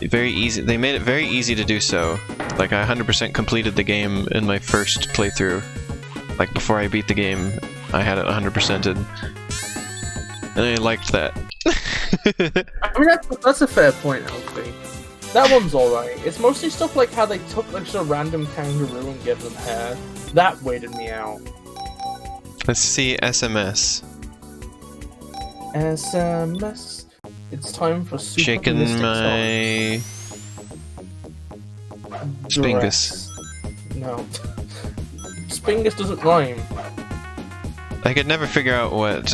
very easy. They made it very easy to do so. Like, I 100% completed the game in my first playthrough. Like, before I beat the game, I had it 100%ed. And I liked that. I mean, that's a fair point, Alfie. That one's alright. It's mostly stuff like how they took like just a random kangaroo and gave them hair. That weirded me out. Let's see SMS. SMS. It's time for super shaking my Spingus. No. Spingus doesn't rhyme. I could never figure out what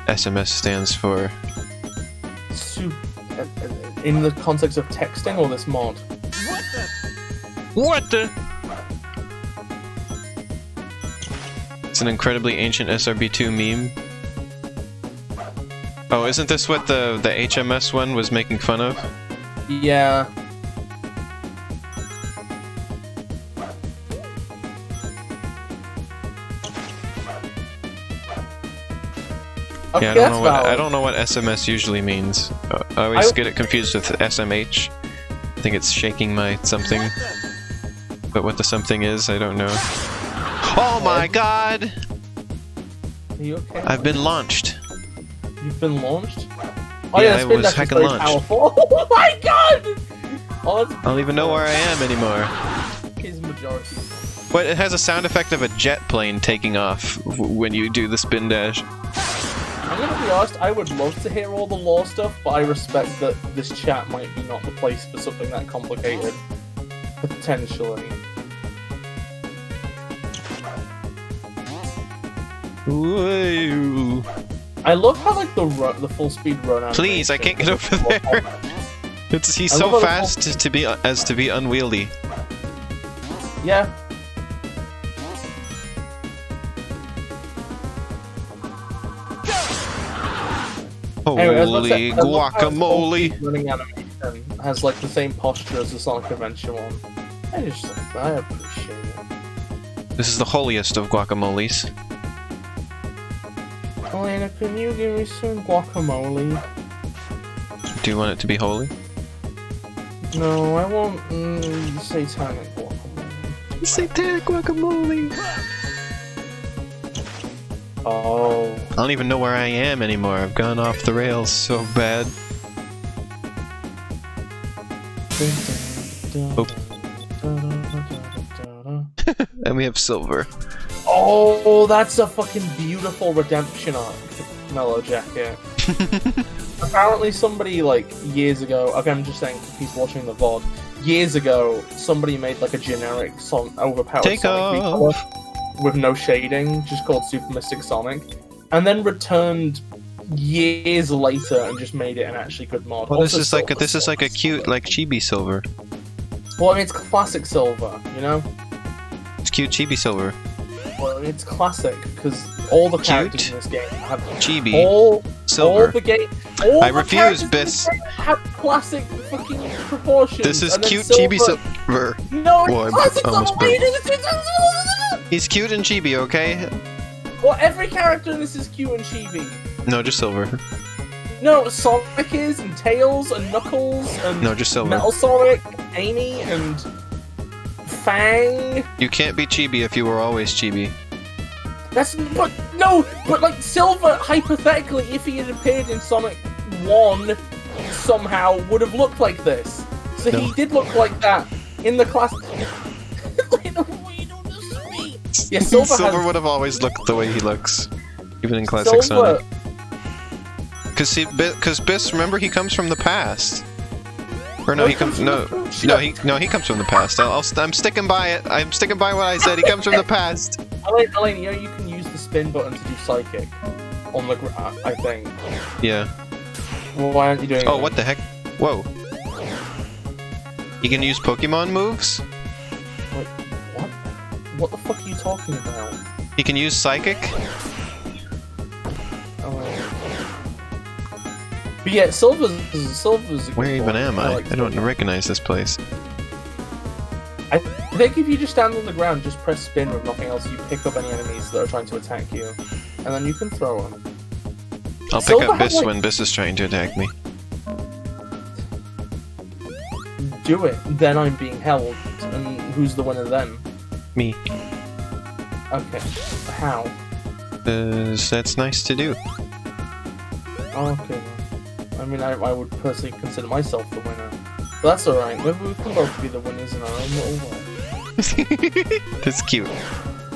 SMS stands for. In the context of texting or this mod? What the? It's an incredibly ancient SRB2 meme. Oh, isn't this what the HMS one was making fun of? Yeah. Okay, yeah, I don't know what SMS usually means. I always get it confused with SMH. I think it's shaking my something. But what the something is, I don't know. Oh my god! Are you okay? I've been launched. You've been launched? Oh yeah, I was heckin' launched. Powerful. Oh my god! Oh, I don't even know where I am anymore. His majority. But it has a sound effect of a jet plane taking off when you do the spin dash. I'm gonna be honest, I would love to hear all the lore stuff, but I respect that this chat might be not the place for something that complicated. Potentially. Whoa. I love how like the full speed run. Please, I can't get over there. He's so fast to be unwieldy. Yeah. Holy guacamole! Running animation has like the same posture as the Sonic Adventure one. I appreciate it. This is the holiest of guacamoles. Elena, can you give me some guacamole? Do you want it to be holy? No, I want satanic guacamole. Satanic guacamole! Oh. I don't even know where I am anymore. I've gone off the rails so bad. Oh. And we have silver. Oh, that's a fucking beautiful redemption arc, Mellow Jacket. Apparently somebody, like, years ago, okay, I'm just saying for people watching the VOD, years ago, somebody made, like, a generic overpowered Take Sonic off! With no shading, just called Super Mystic Sonic, and then returned years later and just made it an actually good mod. Well, this is like a cute, like, chibi silver. Well, I mean, it's classic silver, you know? It's cute chibi silver. Well, it's classic, because All the characters in this game have Chibi. All the game. All I the refuse, characters in Bis. this game have classic fucking proportions. This is and then cute Silver... chibi Silver. No, Well, I it's classic almost Silver. He's cute and chibi, okay? Well, every character in this is cute and chibi. No, just Silver. No, Sonic is, and Tails, and Knuckles, and No, just Silver. Metal Sonic, Amy, and Fang. You can't be chibi if you were always chibi. But like Silver, hypothetically, if he had appeared in Sonic 1, somehow would have looked like this. So he did look like that in the class. Yeah, Silver would have always looked the way he looks, even in classic Sonic. Because Bis, remember, he comes from the past. Or no, he comes he comes from the past. I'm sticking by it. I'm sticking by what I said. He comes from the past. Elaine, you know you can use the spin button to do psychic on the I think. Yeah. Well, why aren't you doing? Oh, what the heck? Whoa. You can use Pokemon moves? Wait, what? What the fuck are you talking about? You can use psychic? But yeah, Silver's. Where even am I? I don't recognize this place. I think if you just stand on the ground, just press spin with nothing else, you pick up any enemies that are trying to attack you, and then you can throw them. I'll pick up Bis when Bis is trying to attack me. Do it. Then I'm being held, and who's the winner then? Me. Okay. How? That's nice to do. Okay. I mean, I would personally consider myself the winner. But that's alright. Maybe we can both be the winners in our own little way. That's cute.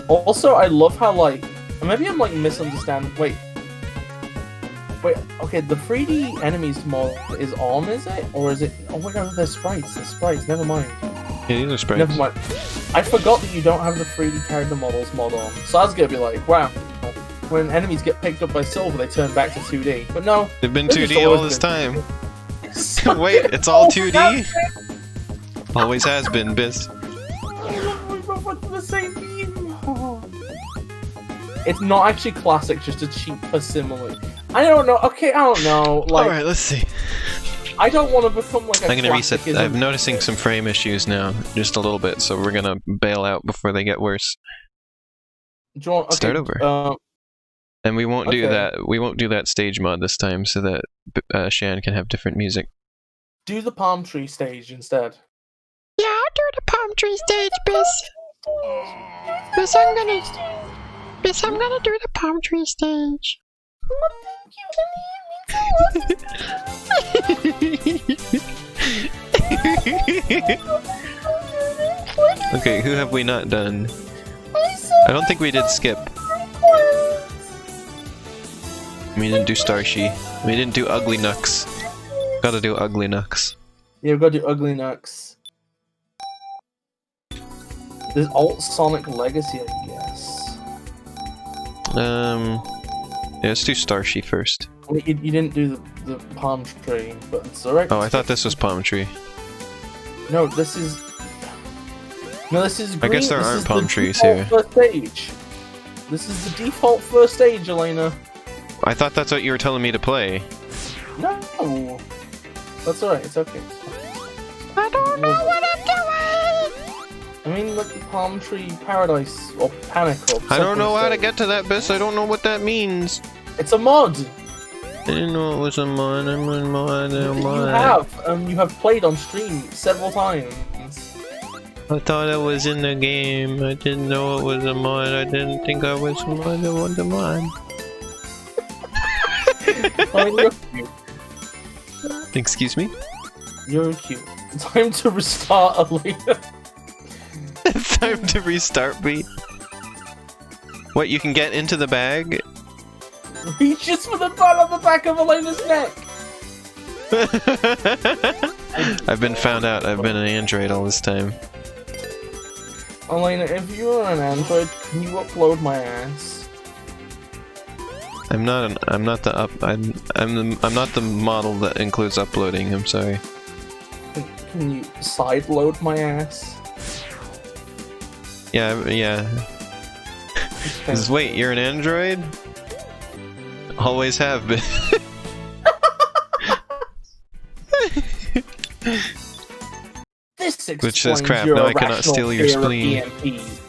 Also, I love how, like... Maybe I'm, like, misunderstanding... Wait, okay, the 3D enemies mod is on, is it? Or is it... Oh my god, they're sprites. They're sprites. Never mind. Yeah, these are sprites. Never mind. I forgot that you don't have the 3D character models mod on. So I was gonna be like, wow. When enemies get picked up by Silver, they turn back to 2D. But no. They've been 2D all this time. Wait, it's all 2D? Always has been, Bis. It's not actually classic, just a cheap facsimile. I don't know. Okay, I don't know. Like, alright, let's see. I don't want to become like a I'm gonna reset. I'm noticing some frame issues now, just a little bit, so we're gonna bail out before they get worse. Okay, start over. And we won't do that. We won't do that stage mod this time, so that Shan can have different music. Do the palm tree stage instead. Yeah, I'll do the palm tree stage, Bis. Bis, I'm gonna do the palm tree stage. Okay, who have we not done? I don't think we did Skip. We didn't do Starshi. We didn't do Ugly Nux. Gotta do Ugly Nux. Yeah, we've got to do Ugly Nux. There's Alt Sonic Legacy, I guess. Yeah, let's do Starshi first. Well, you didn't do the palm tree, but it's alright. Oh, I thought this was Palm Tree. No, this is... No, this is green. I guess there aren't palm trees here. First stage. This is the default first stage, Elena. I thought that's what you were telling me to play. No! That's alright, it's okay. I don't know what I'm doing! I mean, like the Palm Tree Paradise, or Panic, or I don't know how to get to that, Bis. I don't know what that means. It's a mod! I didn't know it was a mod. I'm a mod. You have played on stream several times. I thought I was in the game. I didn't know it was a mod. I didn't think I was a mod. I was a mod. Excuse me? You're cute. Time to restart, Alina. It's time to restart me. What, you can get into the bag? Reaches for the button on the back of Elena's neck! I've been found out. I've been an android all this time. Elena, if you are an android, can you upload my ass? I'm not the model that includes uploading. I'm sorry. Can you sideload my ass? Yeah. Wait, you're an android? Always have been. This explains Which says crap, your now I cannot irrational steal your fear of spleen. EMPs.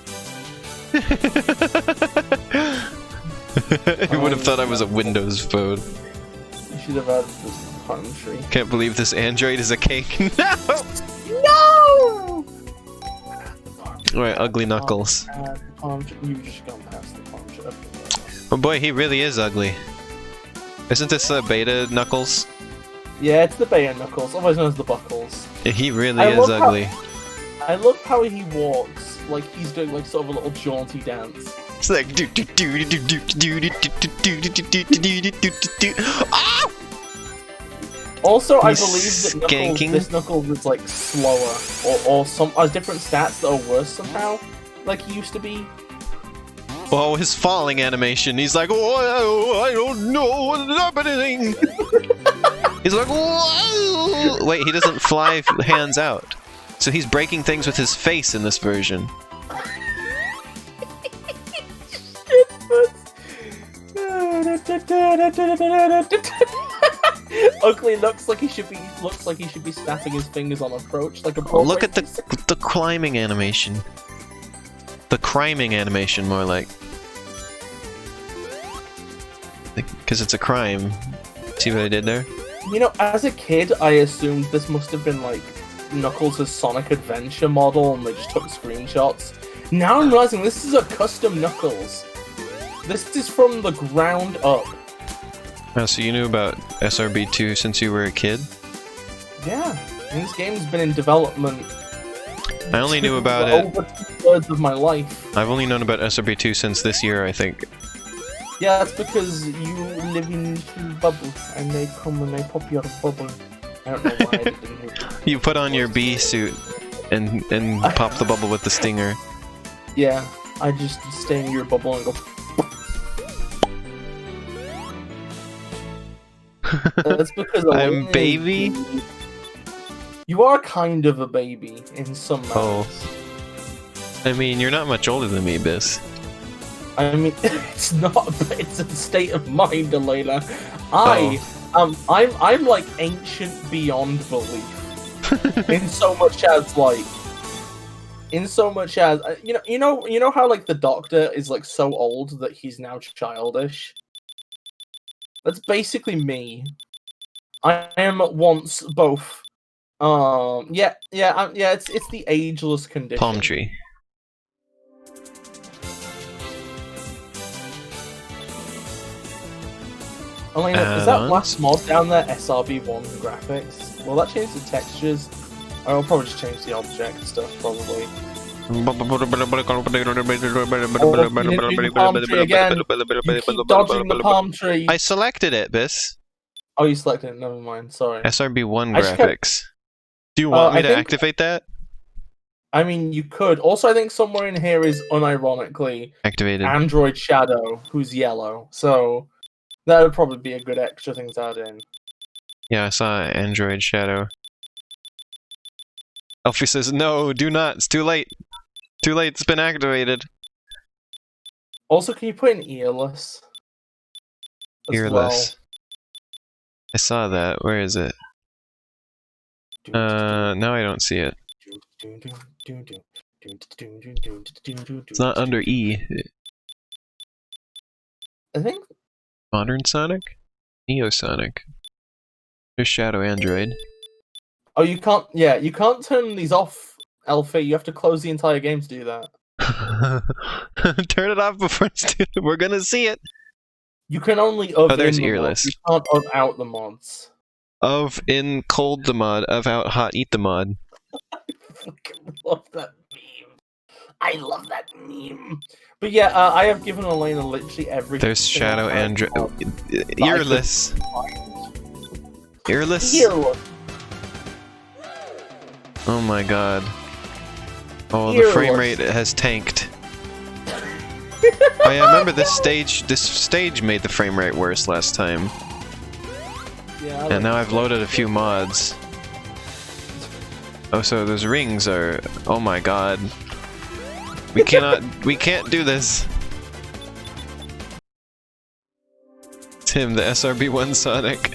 I would have thought I was a Windows phone. You should have had this palm tree. Can't believe this android is a cake. No! No! Alright, ugly knuckles. You've just gone past the palm tree. Oh boy, he really is ugly. Isn't this beta knuckles? Yeah, it's the Beta Knuckles, otherwise known as the Buckles. He really is ugly. I love how he walks, like he's doing like sort of a little jaunty dance. It's like do do do do do do do do do do do do. Ah! Also, I He's believe that skanking. this Knuckles is like slower, or some has different stats that are worse somehow, like he used to be. Oh, his falling animation. He's like, oh, I don't know what's happening. He's like, whoa! Wait, he doesn't fly hands out. So he's breaking things with his face in this version. Ugly looks like he should be snapping his fingers on approach, like a Oh, look at the climbing animation. The criming animation, more like. Because it's a crime. See what I did there? You know, as a kid, I assumed this must have been like Knuckles' Sonic Adventure model, and they just took screenshots. Now I'm realizing this is a custom Knuckles. This is from the ground up. Oh, so you knew about SRB2 since you were a kid? Yeah, and this game's been in development. I only knew about it. Over 2/3 of my life. I've only known about SRB2 since this year, I think. Yeah, that's because you live in a bubble, and they come and they pop you out of bubble. I don't know why I didn't hear. You put on your bee suit and pop the bubble with the stinger. Yeah, I just stay in your bubble and go. That's because I'm baby? You are kind of a baby in some manners. Oh. I mean, you're not much older than me, Bis. I mean, it's not. It's a state of mind, Elena. I'm like ancient beyond belief. in so much as you know how like the Doctor is like so old that he's now childish. That's basically me. I am once both. It's the ageless condition. Palm tree. Elena, is that last mod down there SRB1 graphics? Will that change the textures? I'll probably just change the object stuff, probably. Palm tree again. You keep dodging the palm tree. I selected it, Bis. Oh, you selected it. Never mind. Sorry. SRB1 graphics. Do you want me to activate that? I mean, you could. Also, I think somewhere in here is unironically activated Android Shadow, who's yellow. So that would probably be a good extra thing to add in. Yeah, I saw Android Shadow. Elfie says, no, do not. It's too late. Too late. It's been activated. Also, can you put in earless? Earless. I saw that. Where is it? Now I don't see it. It's not under E. I think Modern Sonic? Neo Sonic. There's Shadow Android. Oh, you can't. Yeah, you can't turn these off, Elfie. You have to close the entire game to do that. Turn it off before it's we're gonna see it. You can only there's in the earless. Mods. You can't out the mods. Of in cold the mod, of out hot eat the mod. I fucking love that meme. I love that meme. But yeah, I have given Elena literally everything. There's Shadow Android. Earless. Earless? Earless. Oh my god. Oh, the frame rate has tanked. Oh yeah, I remember this stage made the frame rate worse last time. Yeah, and now I've loaded a few mods. Oh, so those rings are... Oh my god. We can't do this. Tim, the SRB1 Sonic.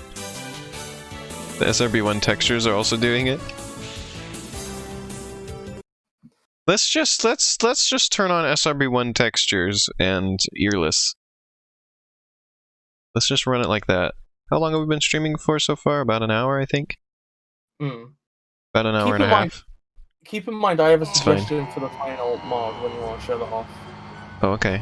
The SRB1 textures are also doing it. Let's just turn on SRB1 textures and earless. Let's just run it like that. How long have we been streaming for so far? About an hour, I think. Hmm. About an hour and a half. Keep in mind, I have a suggestion for the final mod when you want to show that off. Oh, okay.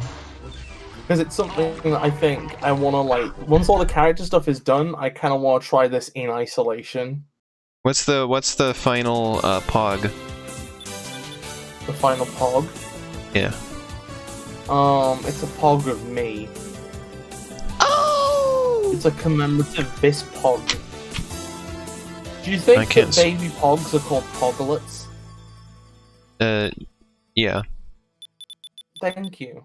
Because it's something that I think I want to, like, once all the character stuff is done, I kind of want to try this in isolation. What's the final pog? The final pog? Yeah. It's a pog of me. Oh! It's a commemorative BisPog. Do you think that baby pogs are called poglets? Yeah. Thank you.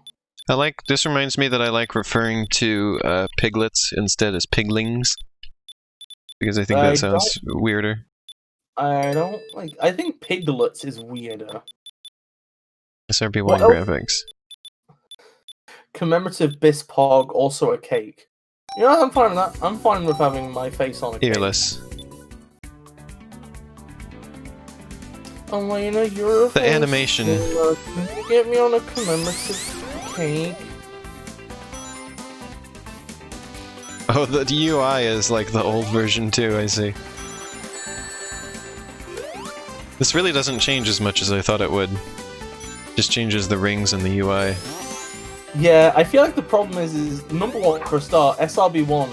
This reminds me that I like referring to piglets instead as piglings. Because I think that sounds weirder. I think piglets is weirder. SRB1 graphics. Commemorative BisPog, also a cake. You know, I'm fine with that. I'm fine with having my face on a cake. Earless. Elena, you're a the animation. Can you get me on a commemorative cake? Oh, the UI is like the old version too, I see. This really doesn't change as much as I thought it would. Just changes the rings and the UI. Yeah, I feel like the problem is number one, for a start, SRB1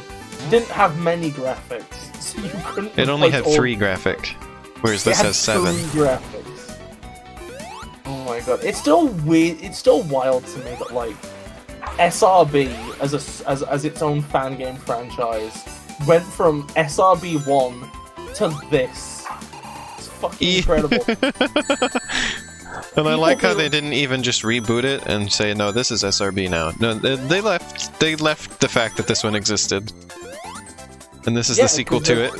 didn't have many graphics, so you couldn't. It only had 3 graphic, whereas this has 7. 3 graphics. Oh my god, it's still weird. It's still wild to me that like SRB as its own fan game franchise went from SRB1 to this. It's fucking incredible. And I like how they didn't even just reboot it and say, no, this is SRB now. No, they left the fact that this one existed. And this is the sequel to it.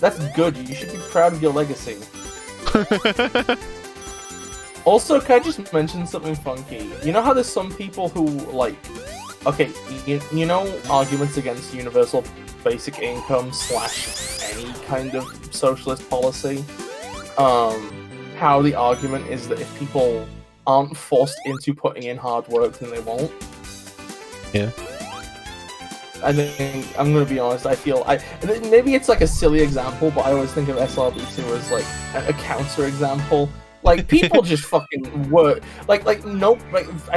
That's good, you should be proud of your legacy. Also, can I just mention something funky? You know how there's some people who, like... Okay, you know arguments against universal basic income / any kind of socialist policy? How the argument is that if people aren't forced into putting in hard work, then they won't. Yeah. I think, I'm gonna be honest, I feel, maybe it's like a silly example, but I always think of SRB2 as like a counter example. Like, people just fucking work, I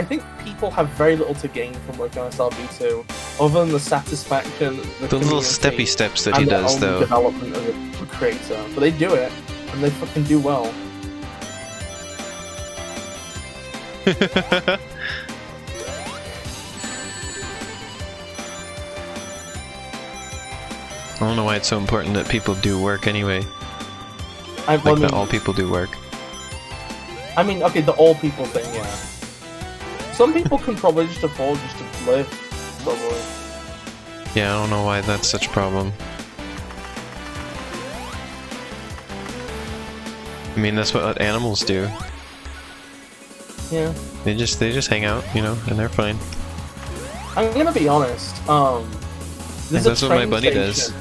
think people have very little to gain from working on SRB2, other than the satisfaction, the little steppy steps that he does, though. Development of the creator, but they do it, and they fucking do well. I don't know why it's so important that people do work anyway. That all people do work. I mean, okay, the all people thing, yeah. Some people can probably just afford just to live, probably. Yeah, I don't know why that's such a problem. I mean, that's what animals do. Yeah. They just hang out, you know, and they're fine. I'm gonna be honest. That's what my bunny does.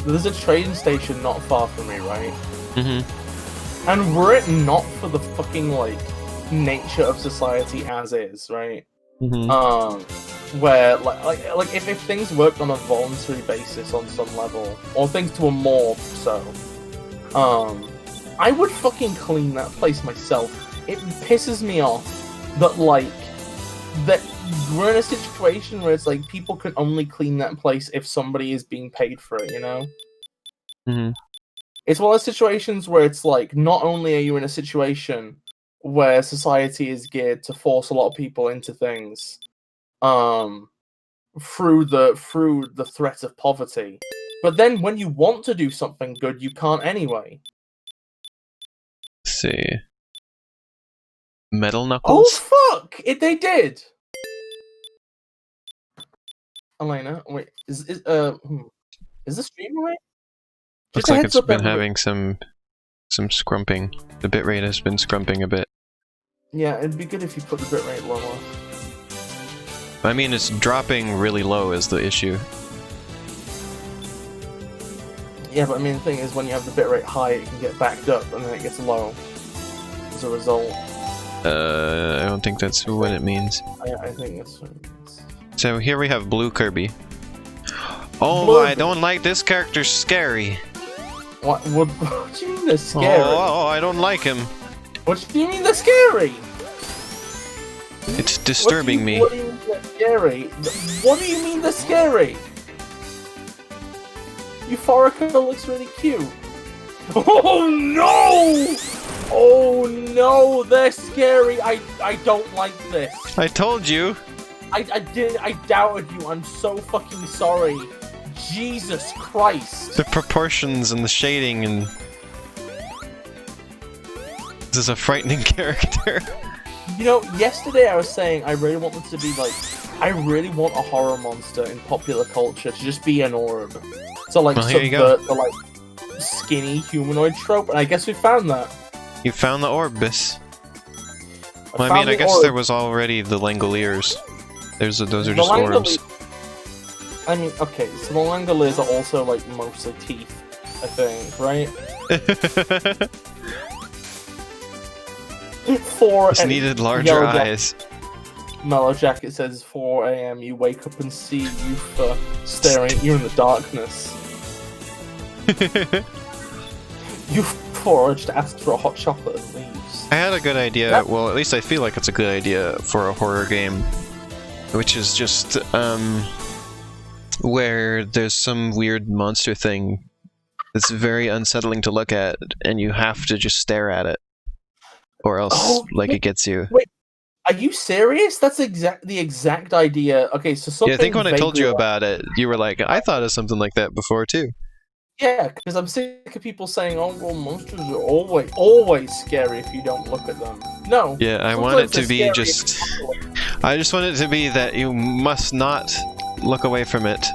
There's a train station not far from me, right? Mm-hmm. And were it not for the fucking like nature of society as is, right? Mm-hmm. Where like if things worked on a voluntary basis on some level, or things were more so, I would fucking clean that place myself. It pisses me off that like that we're in a situation where it's like people can only clean that place if somebody is being paid for it, you know? Mm-hmm. It's one of those situations where it's like, not only are you in a situation where society is geared to force a lot of people into things, through the threat of poverty, but then when you want to do something good, you can't anyway. Let's see. Metal Knuckles? Oh fuck! They did! Elena, wait, is the stream right? Looks like it's been having some scrumping. The bitrate has been scrumping a bit. Yeah, it'd be good if you put the bitrate lower. I mean, it's dropping really low is the issue. Yeah, but I mean, the thing is, when you have the bitrate high, it can get backed up, and then it gets low as a result. I don't think that's what it means. I think that's what it means. So here we have Blue Kirby. Oh, Blue I don't like this character. Scary. What do you mean they're scary? Oh, I don't like him. What do you mean they're scary? It's disturbing me. What do you mean they're scary? What do you mean they're scary? Euphorica looks really cute. Oh no! Oh no, they're scary. I don't like this. I told you. I doubted you. I'm so fucking sorry. Jesus Christ. The proportions and the shading and... This is a frightening character. You know, yesterday I was saying I really want them to be like... I really want a horror monster in popular culture to just be an orb. So like subvert the like skinny humanoid trope, and I guess we found that. You found the Orbis. Well, I mean, I guess there was already the Langoliers. Those are just orbs. I mean, okay, so the Langoliers are also like mostly teeth, I think, right? Just needed larger eyes. Mellow Jacket says 4 AM, you wake up and see Yufa staring at you in the darkness. Euphora just asks for a hot chocolate and leaves. I had a good idea, well, at least I feel like it's a good idea for a horror game. Which is just, where there's some weird monster thing that's very unsettling to look at, and you have to just stare at it. Or else, it gets you. Wait, are you serious? That's the exact idea. Okay, so something. Yeah, I think when I told you about it, you were like, I thought of something like that before too. Yeah, because I'm sick of people saying, "Oh, well, monsters are always scary if you don't look at them." No. Yeah, I want it to be just. I just want it to be that you must not look away from it.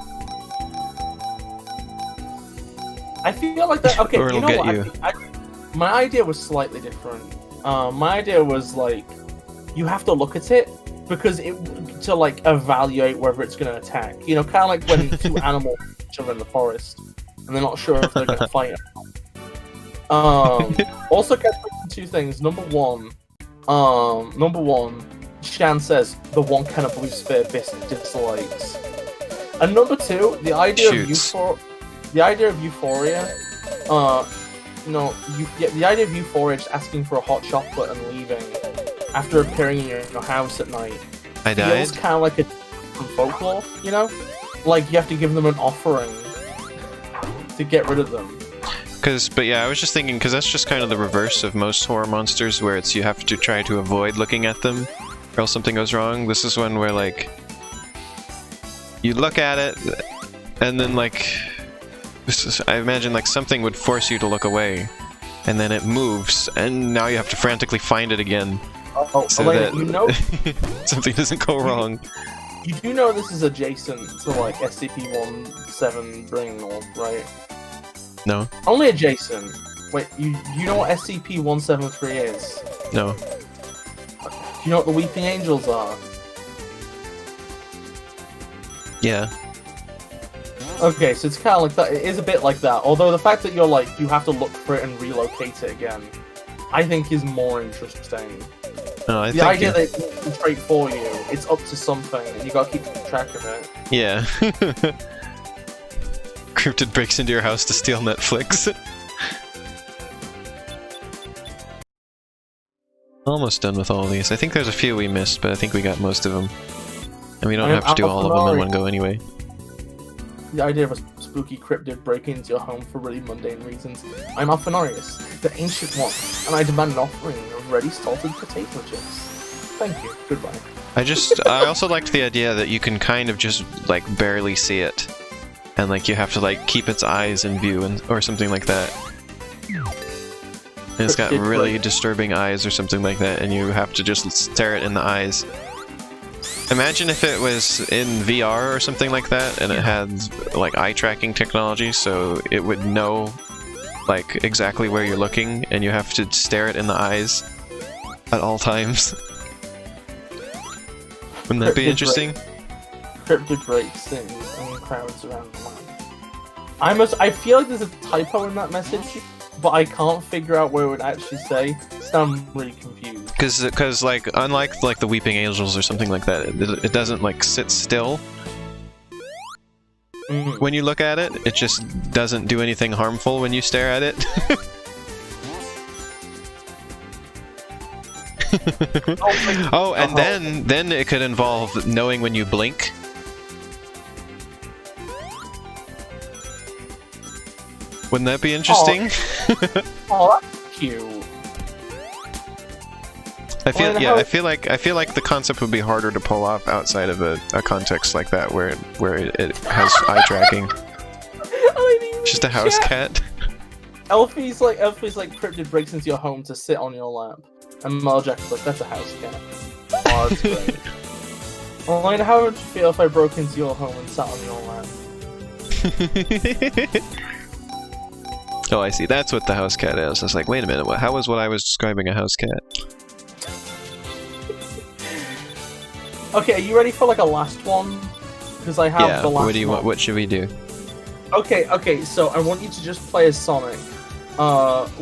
I feel like that. Okay, or it'll you know get what? you. My idea was slightly different. My idea was like, you have to look at it because to like evaluate whether it's going to attack. You know, kind of like when two animals meet each other in the forest and they're not sure if they're going to fight. Also, get two things. Number one, Shan says the one kind of blue sphere dislikes, and number two, the idea of Euphoria. The idea of Euphoria just asking for a hot chocolate and leaving after appearing in your house at night. I died. Feels kind of like a from folklore, you know? Like you have to give them an offering to get rid of them. But yeah, I was just thinking, because that's just kind of the reverse of most horror monsters, where it's you have to try to avoid looking at them, or else something goes wrong. This is one where, like, you look at it, and then, like, I imagine, like, something would force you to look away, and then it moves, and now you have to frantically find it again. So that you know, something doesn't go wrong. You do know this is adjacent to, like, SCP-17 Ring, right? No. Only adjacent. Wait, you know what SCP-173 is? No. Do you know what the Weeping Angels are? Yeah. Okay, so it's kind of like that. It is a bit like that. Although the fact that you're like, you have to look for it and relocate it again, I think is more interesting. Oh, the idea that it's straight for you, it's up to something, and you gotta keep track of it. Yeah. Cryptid breaks into your house to steal Netflix. Almost done with all these. I think there's a few we missed, but I think we got most of them. And we don't have to do all of them in one go anyway. The idea of a spooky cryptid breaking into your home for really mundane reasons. I'm Alphanarius, the Ancient One, and I demand an offering of ready salted potato chips. Thank you. Goodbye. I also liked the idea that you can kind of just, like, barely see it. And, like, you have to, like, keep its eyes in view, or something like that. And it's got really disturbing eyes or something like that, and you have to just stare it in the eyes. Imagine if it was in VR or something like that, and it had, like, eye tracking technology, so it would know, like, exactly where you're looking, and you have to stare it in the eyes at all times. Wouldn't that be interesting? encrypted breaks things and crowds around the land. I feel like there's a typo in that message, but I can't figure out what it would actually say, so I'm really confused. Because like, unlike like the Weeping Angels or something like that, it doesn't like sit still. When you look at it, it just doesn't do anything harmful when you stare at it. Oh, and then it could involve knowing when you blink. Wouldn't that be interesting? Oh, that's cute. I feel like the concept would be harder to pull off outside of a context like that where it has eye tracking. Just a house cat. Elfie's like cryptid breaks into your home to sit on your lap, and Marjack's like, that's a house cat. Oh, that's great. Elena, how would you feel if I broke into your home and sat on your lap? Oh, I see. That's what the house cat is. I was like, wait a minute. How was what I was describing a house cat? Okay, are you ready for like a last one? Because I have the last one. What should we do? Okay, so I want you to just play as Sonic.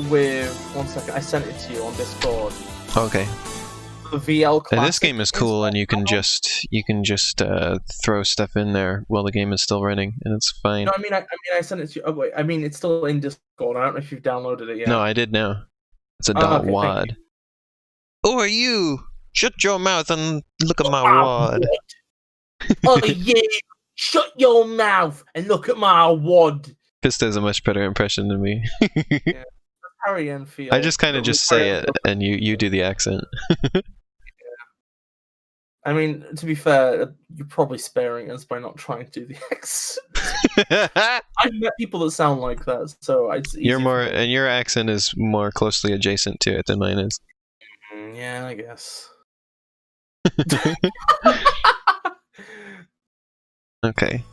With 1 second, I sent it to you on Discord. Okay. The VL Classic. And this game is cool, and you can just throw stuff in there while the game is still running, and it's fine. No, I sent it to you. Oh wait, I mean it's still in Discord. I don't know if you've downloaded it yet. No, I did now. It's a .wad. Who are you? Shut your mouth and look at my wad. Oh yeah, shut your mouth and look at my wad. This does a much better impression than me. Yeah. Harry Enfield. I just kind of just say it, and you do the accent. Yeah. I mean, to be fair, you're probably sparing us by not trying to do the accent. I've met people that sound like that, so it's easy. And your accent is more closely adjacent to it than mine is. Yeah, I guess. Okay.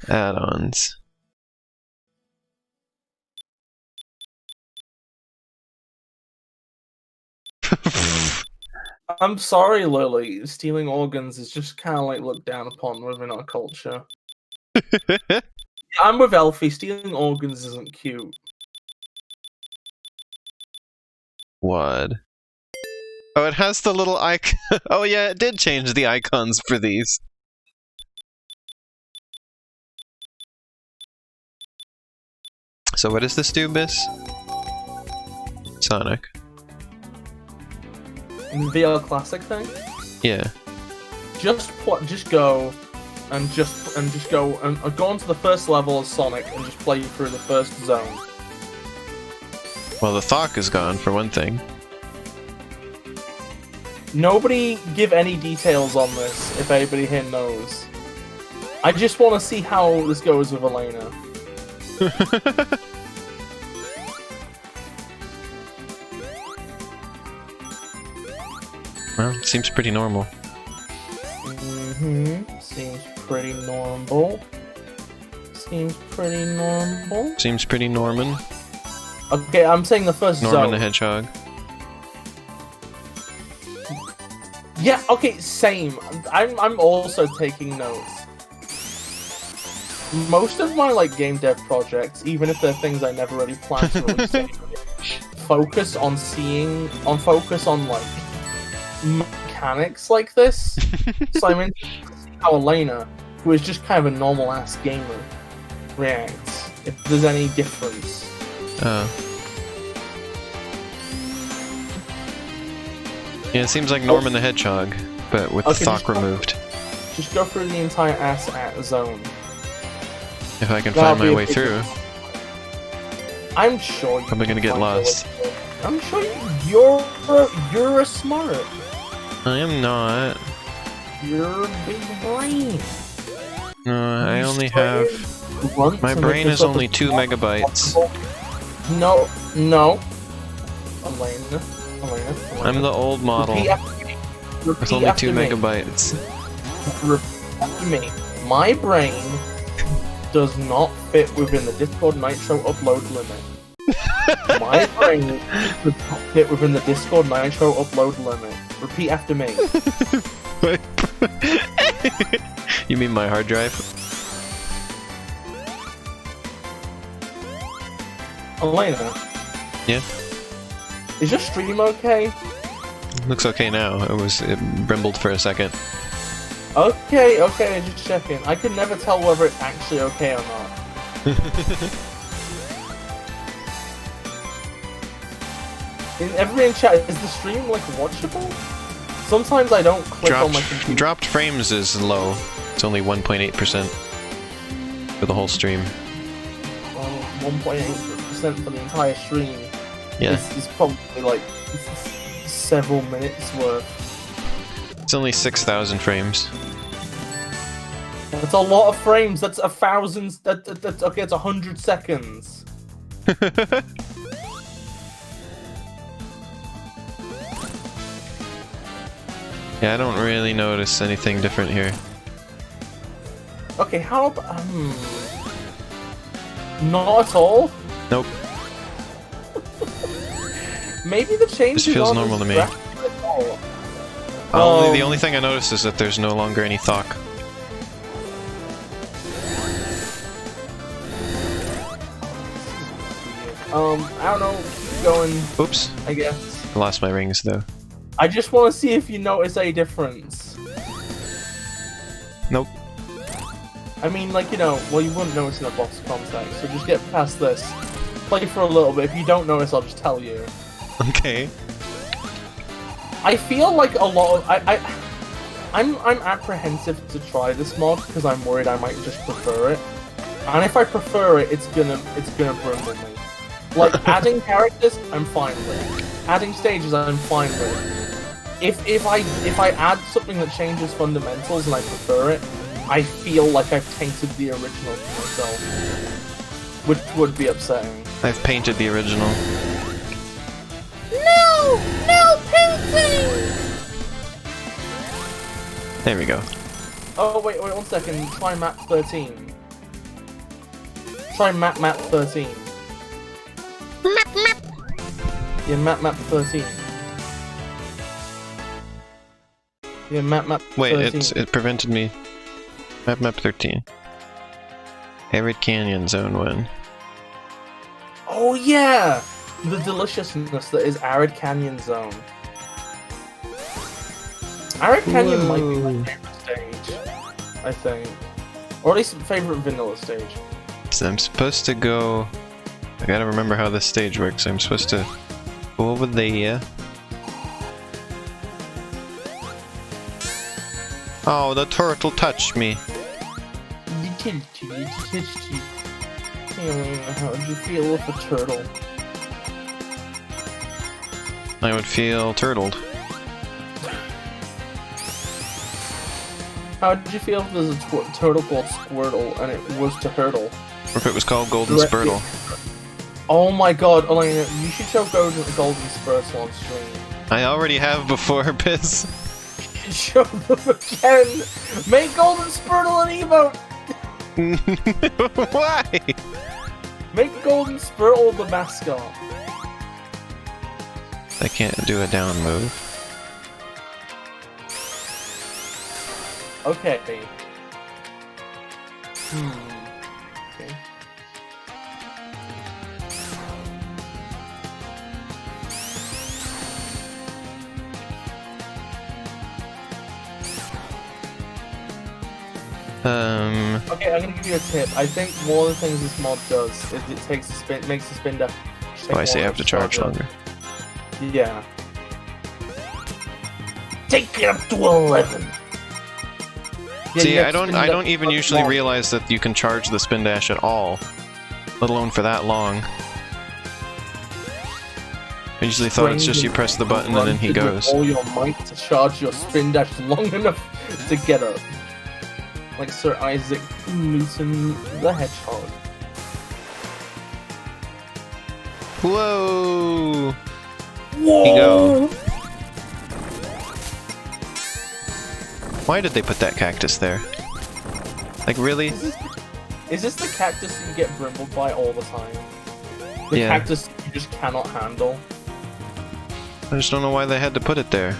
Add-ons. I'm sorry, Lily. Stealing organs is just kind of like looked down upon within our culture. I'm with Elfie. Stealing organs isn't cute. What? Oh, it has the little icon. Oh yeah, it did change the icons for these. So what does this do, Bis? Sonic. The VL Classic thing? Yeah. Just go and go onto the first level of Sonic and just play through the first zone. Well, the Thok is gone for one thing. Nobody give any details on this if anybody here knows. I just want to see how this goes with Elena. Well, it seems pretty normal. Seems pretty normal. Seems pretty normal. Seems pretty Norman. Okay, I'm saying the first Norman zone. the Hedgehog. Yeah, okay, same. I'm also taking notes. Most of my game dev projects, even if they're things I never really plan to release anyway, focus on mechanics like this. So I'm interested to see how Elena, who is just kind of a normal ass gamer, reacts. If there's any difference. Yeah, it seems like Norman the Hedgehog, but with the Thok removed. Just go through the entire ass zone. If I can find my way through. I'm sure you're probably gonna get lost. I'm sure you're a smart. I am not. You're a big brain. I only have... My brain is only 2 megabytes. No. Elena. I'm the old model. With only 2 megabytes. Repeat after me. My brain does not fit within the Discord Nitro upload limit. My brain does not fit within the Discord Nitro upload limit. Repeat after me. You mean my hard drive? Elena. Yeah? Is your stream okay? Looks okay now. It brimbled for a second. Okay, just checking. I can never tell whether it's actually okay or not. Everybody in chat, is the stream like watchable? Sometimes I don't click on my computer. Dropped frames is low. It's only 1.8% for the whole stream. 1.8% for the entire stream. Yeah. Is probably like several minutes worth. It's only 6,000 frames. That's a lot of frames. That's 1,000. That's okay. It's 100 seconds. Yeah, I don't really notice anything different here. Okay, how about not at all? Nope. Maybe the changes This feels aren't normal as to me. drastic at The all. only thing I noticed is that there's no longer any thock. I don't know. Keep going. Oops. I guess. I lost my rings though. I just want to see if you notice a difference. Nope. I mean, like, you know, well, you wouldn't notice in a boss context, so just get past this. Play for a little bit. If you don't notice, I'll just tell you. Okay. I feel like a lot of I'm apprehensive to try this mod because I'm worried I might just prefer it. And if I prefer it, it's gonna brimble me. Like adding characters, I'm fine with. Adding stages, I'm fine with. If I add something that changes fundamentals and I prefer it, I feel like I've tainted the original for myself, which would be upsetting. I've painted the original. No! No painting! There we go. Oh wait, 1 second. Try map 13. Try map 13. Map. Yeah, map 13. Yeah, map 13. Wait, it prevented me. Map 13. Arid Canyon Zone 1. Oh yeah! The deliciousness that is Arid Canyon Zone. Arid Canyon might be my favorite stage, I think. Or at least favorite vanilla stage. So I'm supposed to go... I gotta remember how this stage works. I'm supposed to go over there. Oh, the turtle touched me. You touched you. How would you feel with a turtle? I would feel turtled. How did you feel if there's a turtle called Squirtle and it was to hurdle? Or if it was called Golden Directly. Spurtle. Oh my god, Elena, you should show Golden Spurtle on stream. I already have before, Biz. Show them again! Make Golden Spurtle an emote! Why? Make Golden Spurtle the mascot. I can't do a down move. Okay. Okay. Okay, I'm gonna give you a tip. I think one of the things this mod does is it makes the spin dash. Oh, I see. I have to charge longer. Yeah. Take it up to 11. Yeah, See, you have I to don't spin it up even to usually 12. realize that you can charge the spin dash at all, let alone for that long. I usually thought it's just you press the button and then he goes. All your might to charge your spin dash long enough to get up. Like Sir Isaac Newton the Hedgehog. Whoa! Whoa! You go. Why did they put that cactus there? Like, really? Is this the cactus you get brimbled by all the time? The Yeah. cactus you just cannot handle? I just don't know why they had to put it there.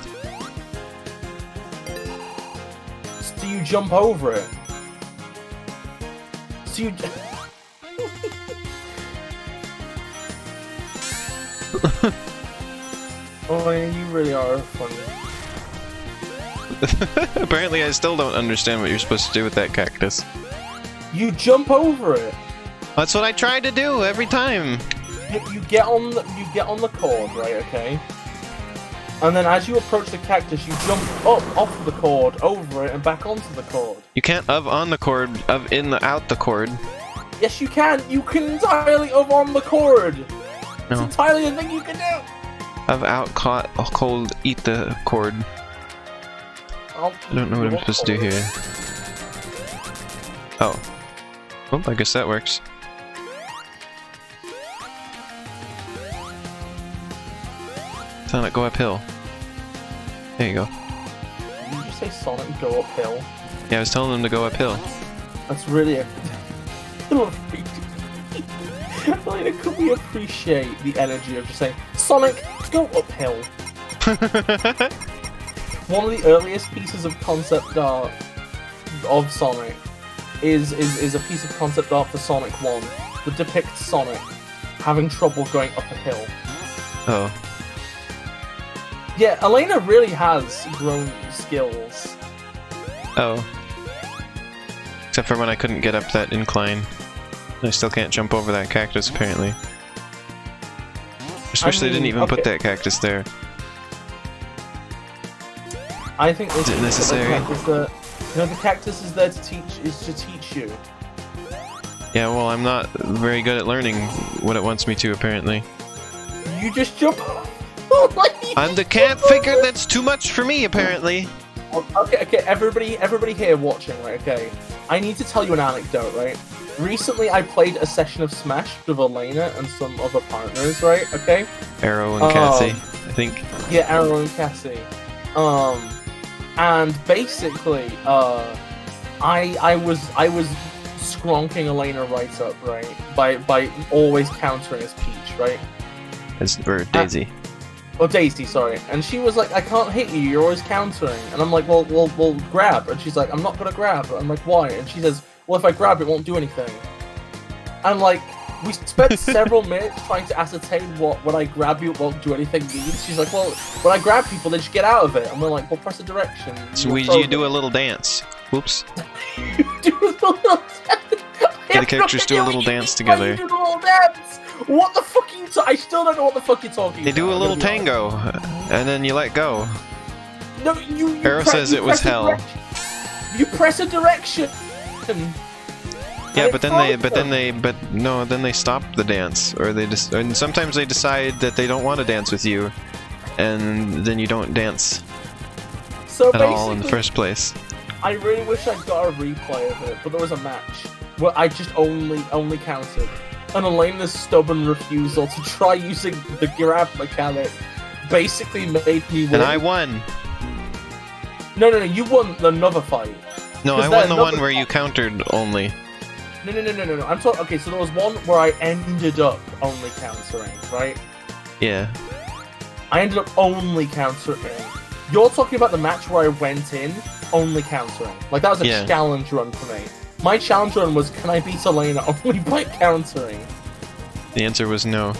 jump over it. So you... Oh, you really are funny. Apparently I still don't understand what you're supposed to do with that cactus. You jump over it. That's what I try to do every time. You get on the cord, right? Okay. And then as you approach the cactus, you jump up off the cord, over it, and back onto the cord. You can't on the cord, out the cord. Yes, you can. You can entirely on the cord. No. It's entirely a thing you can do. Cold, eat the cord. I don't know what I'm supposed to do here. Oh. Well, I guess that works. Sonic, go uphill. There you go. Did you say Sonic go uphill? Yeah, I was telling him to go uphill. That's really a... could we appreciate the energy of just saying, Sonic, go uphill? One of the earliest pieces of concept art of Sonic is a piece of concept art for Sonic 1 that depicts Sonic having trouble going up a hill. Oh. Yeah, Elena really has grown skills. Oh. Except for when I couldn't get up that incline. I still can't jump over that cactus, apparently. I just wish they didn't even put that cactus there. I think is it necessary? The cactus is there to teach you. Yeah, well, I'm not very good at learning what it wants me to, apparently. You just jump. I'm the can't figure. That's too much for me, apparently. Okay, everybody here watching, right? Okay, I need to tell you an anecdote, right? Recently, I played a session of Smash with Elena and some other partners, right? Okay. Arrow and Cassie, I think. Yeah, Arrow and Cassie. And basically, I was skronking Elena right up, right? By always countering as Peach, right? Or Daisy. Oh, Daisy, sorry. And she was like, I can't hit you, you're always countering. And I'm like, well, grab. And she's like, I'm not gonna grab. I'm like, why? And she says, well, if I grab, it won't do anything. And like, we spent several minutes trying to ascertain what when I grab you, it won't do anything means. She's like, well, when I grab people, they just get out of it. And we're like, well, press a direction. So you do a little dance. Whoops. You do a little dance. Yeah, the characters do a little dance together. Do a little dance. What the fuck are you I still don't know what the fuck you're talking about. They do a little tango, and then you let go. No, you Arrow says it was hell. You press a direction. Yeah, but then they stop the dance, or and sometimes they decide that they don't want to dance with you, and then you don't dance at all in the first place. I really wish I got a replay of it, but there was a match where I just only counted, and Elena's stubborn refusal to try using the grab mechanic basically made me win. And I won. No, you won another fight. No, I won the one where you countered only. No. I'm talking. Okay, so there was one where I ended up only countering, right? Yeah. I ended up only countering. You're talking about the match where I went in only countering. Like, that was a challenge run for me. My challenge run was, can I beat Elena only by countering? The answer was no.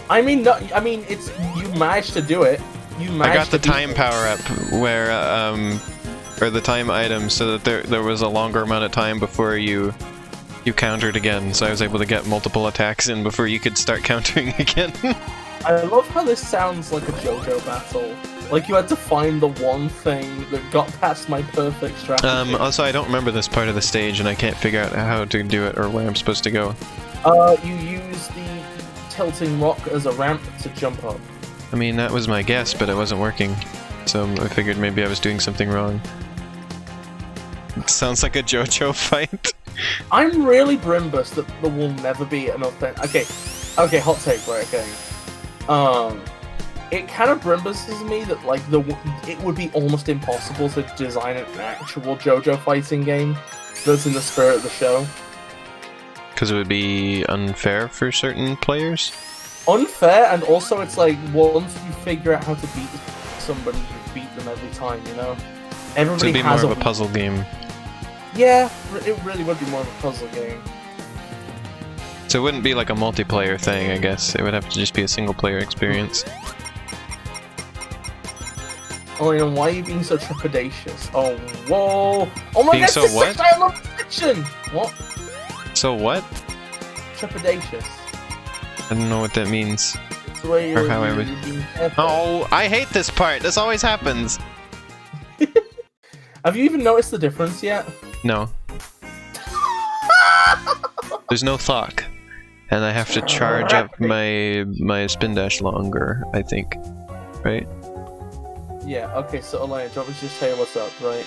I mean, no. I mean, it's you managed to do it. I got the time power up where or the time item, so that there was a longer amount of time before you countered again, so I was able to get multiple attacks in before you could start countering again. I love how this sounds like a JoJo battle. Like you had to find the one thing that got past my perfect strategy. Also, I don't remember this part of the stage, and I can't figure out how to do it or where I'm supposed to go. You use the tilting rock as a ramp to jump up. I mean, that was my guess, but it wasn't working. So I figured maybe I was doing something wrong. It sounds like a JoJo fight. I'm really brimbus that there will never be an authentic... Okay, hot take, right, okay. It kind of brimbusses me that, like, it would be almost impossible to design an actual JoJo fighting game that's in the spirit of the show. Because it would be unfair for certain players? Unfair, and also it's like, once you figure out how to beat somebody, you beat them every time, you know? So it'd be more of a puzzle game. Yeah, it really would be more of a puzzle game. So it wouldn't be like a multiplayer thing, I guess. It would have to just be a single-player experience. Oh, and why are you being so trepidatious? Oh, whoa! Oh my being god, so what? I love fiction! What? So what? Trepidatious. I don't know what that means. It's where you're, Or how I would... being careful. Oh, I hate this part! This always happens! Have you even noticed the difference yet? No. There's no thock. And I have to charge up my spin dash longer, I think. Right? Yeah, okay, so Elena, do you want me to just tell you what's up, right?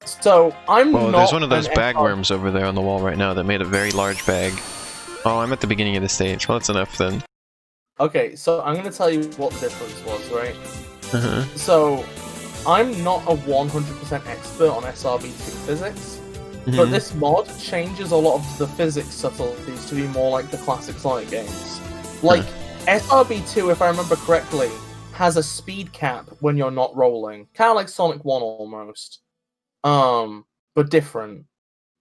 So, I'm Well, not there's one of those an bagworms over there on the wall right now that made a very large bag. Oh, I'm at the beginning of the stage. Well, that's enough then. Okay, so I'm gonna tell you what the difference was, right? Uh-huh. So, I'm not a 100% expert on SRB2 physics, but this mod changes a lot of the physics subtleties to be more like the classic Sonic games. Like, SRB2, if I remember correctly, has a speed cap when you're not rolling. Kind of like Sonic 1 almost. But different.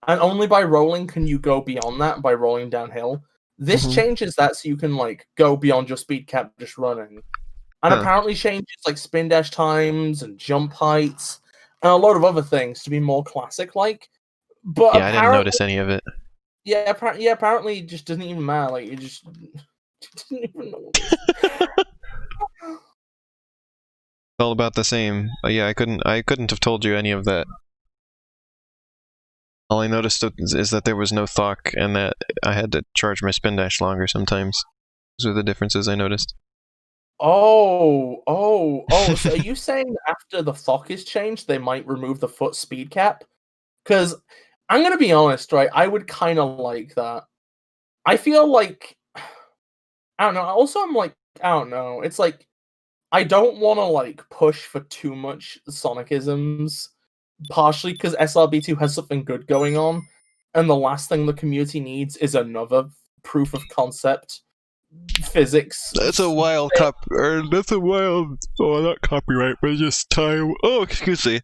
And only by rolling can you go beyond that, by rolling downhill. This changes that so you can, like, go beyond your speed cap just running. And apparently changes, like, spin dash times and jump heights and a lot of other things to be more classic-like. But yeah, I didn't notice any of it. Yeah, apparently it just doesn't even matter. Like, you just didn't even know. All about the same. Yeah, I couldn't have told you any of that. All I noticed is that there was no thock and that I had to charge my spin dash longer sometimes. Those are the differences I noticed. So are you saying after the thock is changed, they might remove the foot speed cap? Because I'm gonna be honest, right? I would kind of like that. I feel like I don't know. Also, I'm like I don't know. It's like I don't want to like push for too much Sonicisms, partially because SRB2 has something good going on, and the last thing the That's community needs is another proof of concept physics. That's a wild oh, not copyright, but just time. Oh, excuse me. It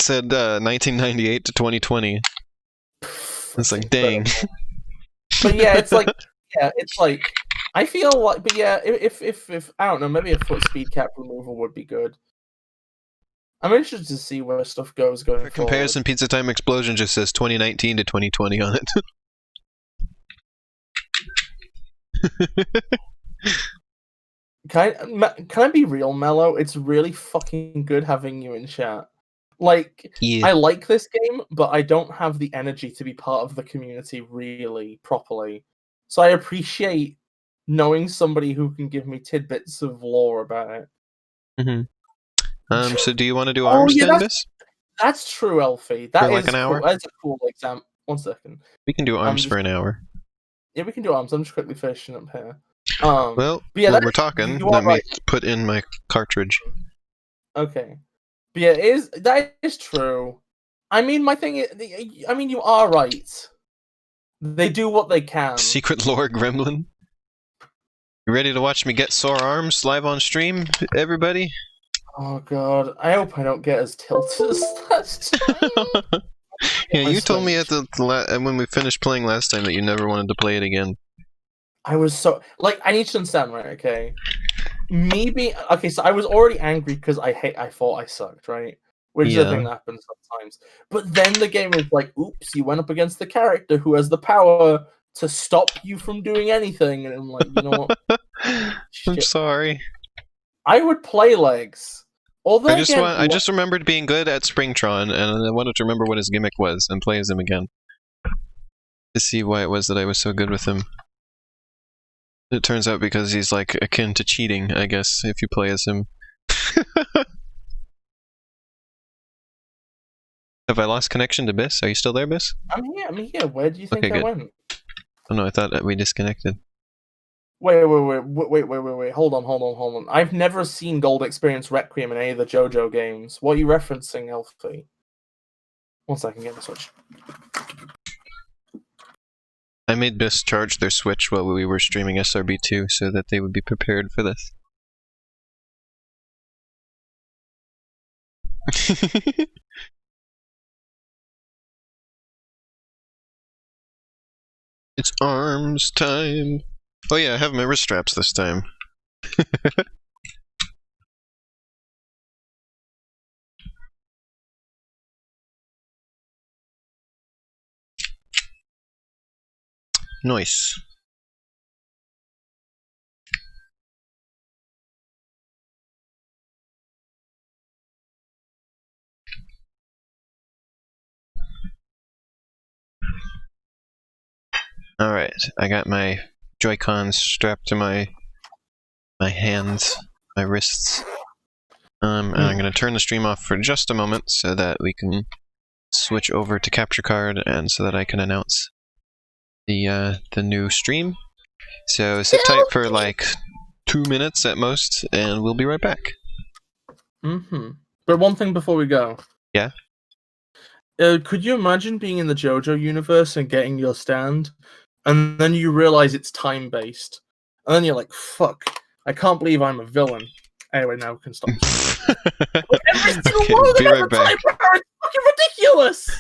said 1998 to 2020. It's like, dang. But yeah, it's like I feel like, but yeah, if I don't know, maybe a foot speed cap removal would be good. I'm interested to see where stuff goes going For comparison, Pizza Time Explosion just says 2019 to 2020 on it. Can I be real, Mello? It's really fucking good having you in chat. Like, yeah. I like this game, but I don't have the energy to be part of the community really properly. So I appreciate knowing somebody who can give me tidbits of lore about it. So do you want to do arms then, Miss? That's true, Elfie. That for like is an hour? Cool. That's a cool exam. 1 second. We can do arms for an hour. Yeah, we can do arms. I'm just quickly finishing up here. Well, yeah, when we're talking, let me put in my cartridge. Okay. But yeah, that is true. I mean, my thing is, I mean, you are right. They do what they can. Secret lore gremlin. You ready to watch me get sore arms live on stream, everybody? Oh god, I hope I don't get as tilted as that. Yeah, you told me at when we finished playing last time that you never wanted to play it again. I was so like, I need to understand, right? Okay, okay. So I was already angry because I thought I sucked, right? Which is a thing that happens sometimes. But then the game was like, "Oops, you went up against the character who has the power to stop you from doing anything," and I'm like, you know what? I'm sorry. I would play legs. Although I just remembered being good at Springtron, and I wanted to remember what his gimmick was and play as him again. To see why it was that I was so good with him. It turns out because he's like akin to cheating, I guess, if you play as him. Have I lost connection to Biss? Are you still there, Biss? I'm here. Where do you think I went? Oh no, I thought that we disconnected. Wait. Hold on. I've never seen Gold Experience Requiem in any of the JoJo games. What are you referencing, Elfie? 1 second, get the Switch. I made Biss charge their Switch while we were streaming SRB2 so that they would be prepared for this. It's arms time. Oh yeah, I have my wrist straps this time. Nice. Alright, I got my Joy-Cons strapped to my hands, my wrists. And I'm going to turn the stream off for just a moment so that we can switch over to capture card and so that I can announce the new stream. So sit tight for like 2 minutes at most, and we'll be right back. But one thing before we go. Yeah? Could you imagine being in the JoJo universe and getting your stand, and then you realize it's time-based, and then you're like, fuck, I can't believe I'm a villain. Anyway, now we can stop. Every single one of them be right back. It's fucking ridiculous!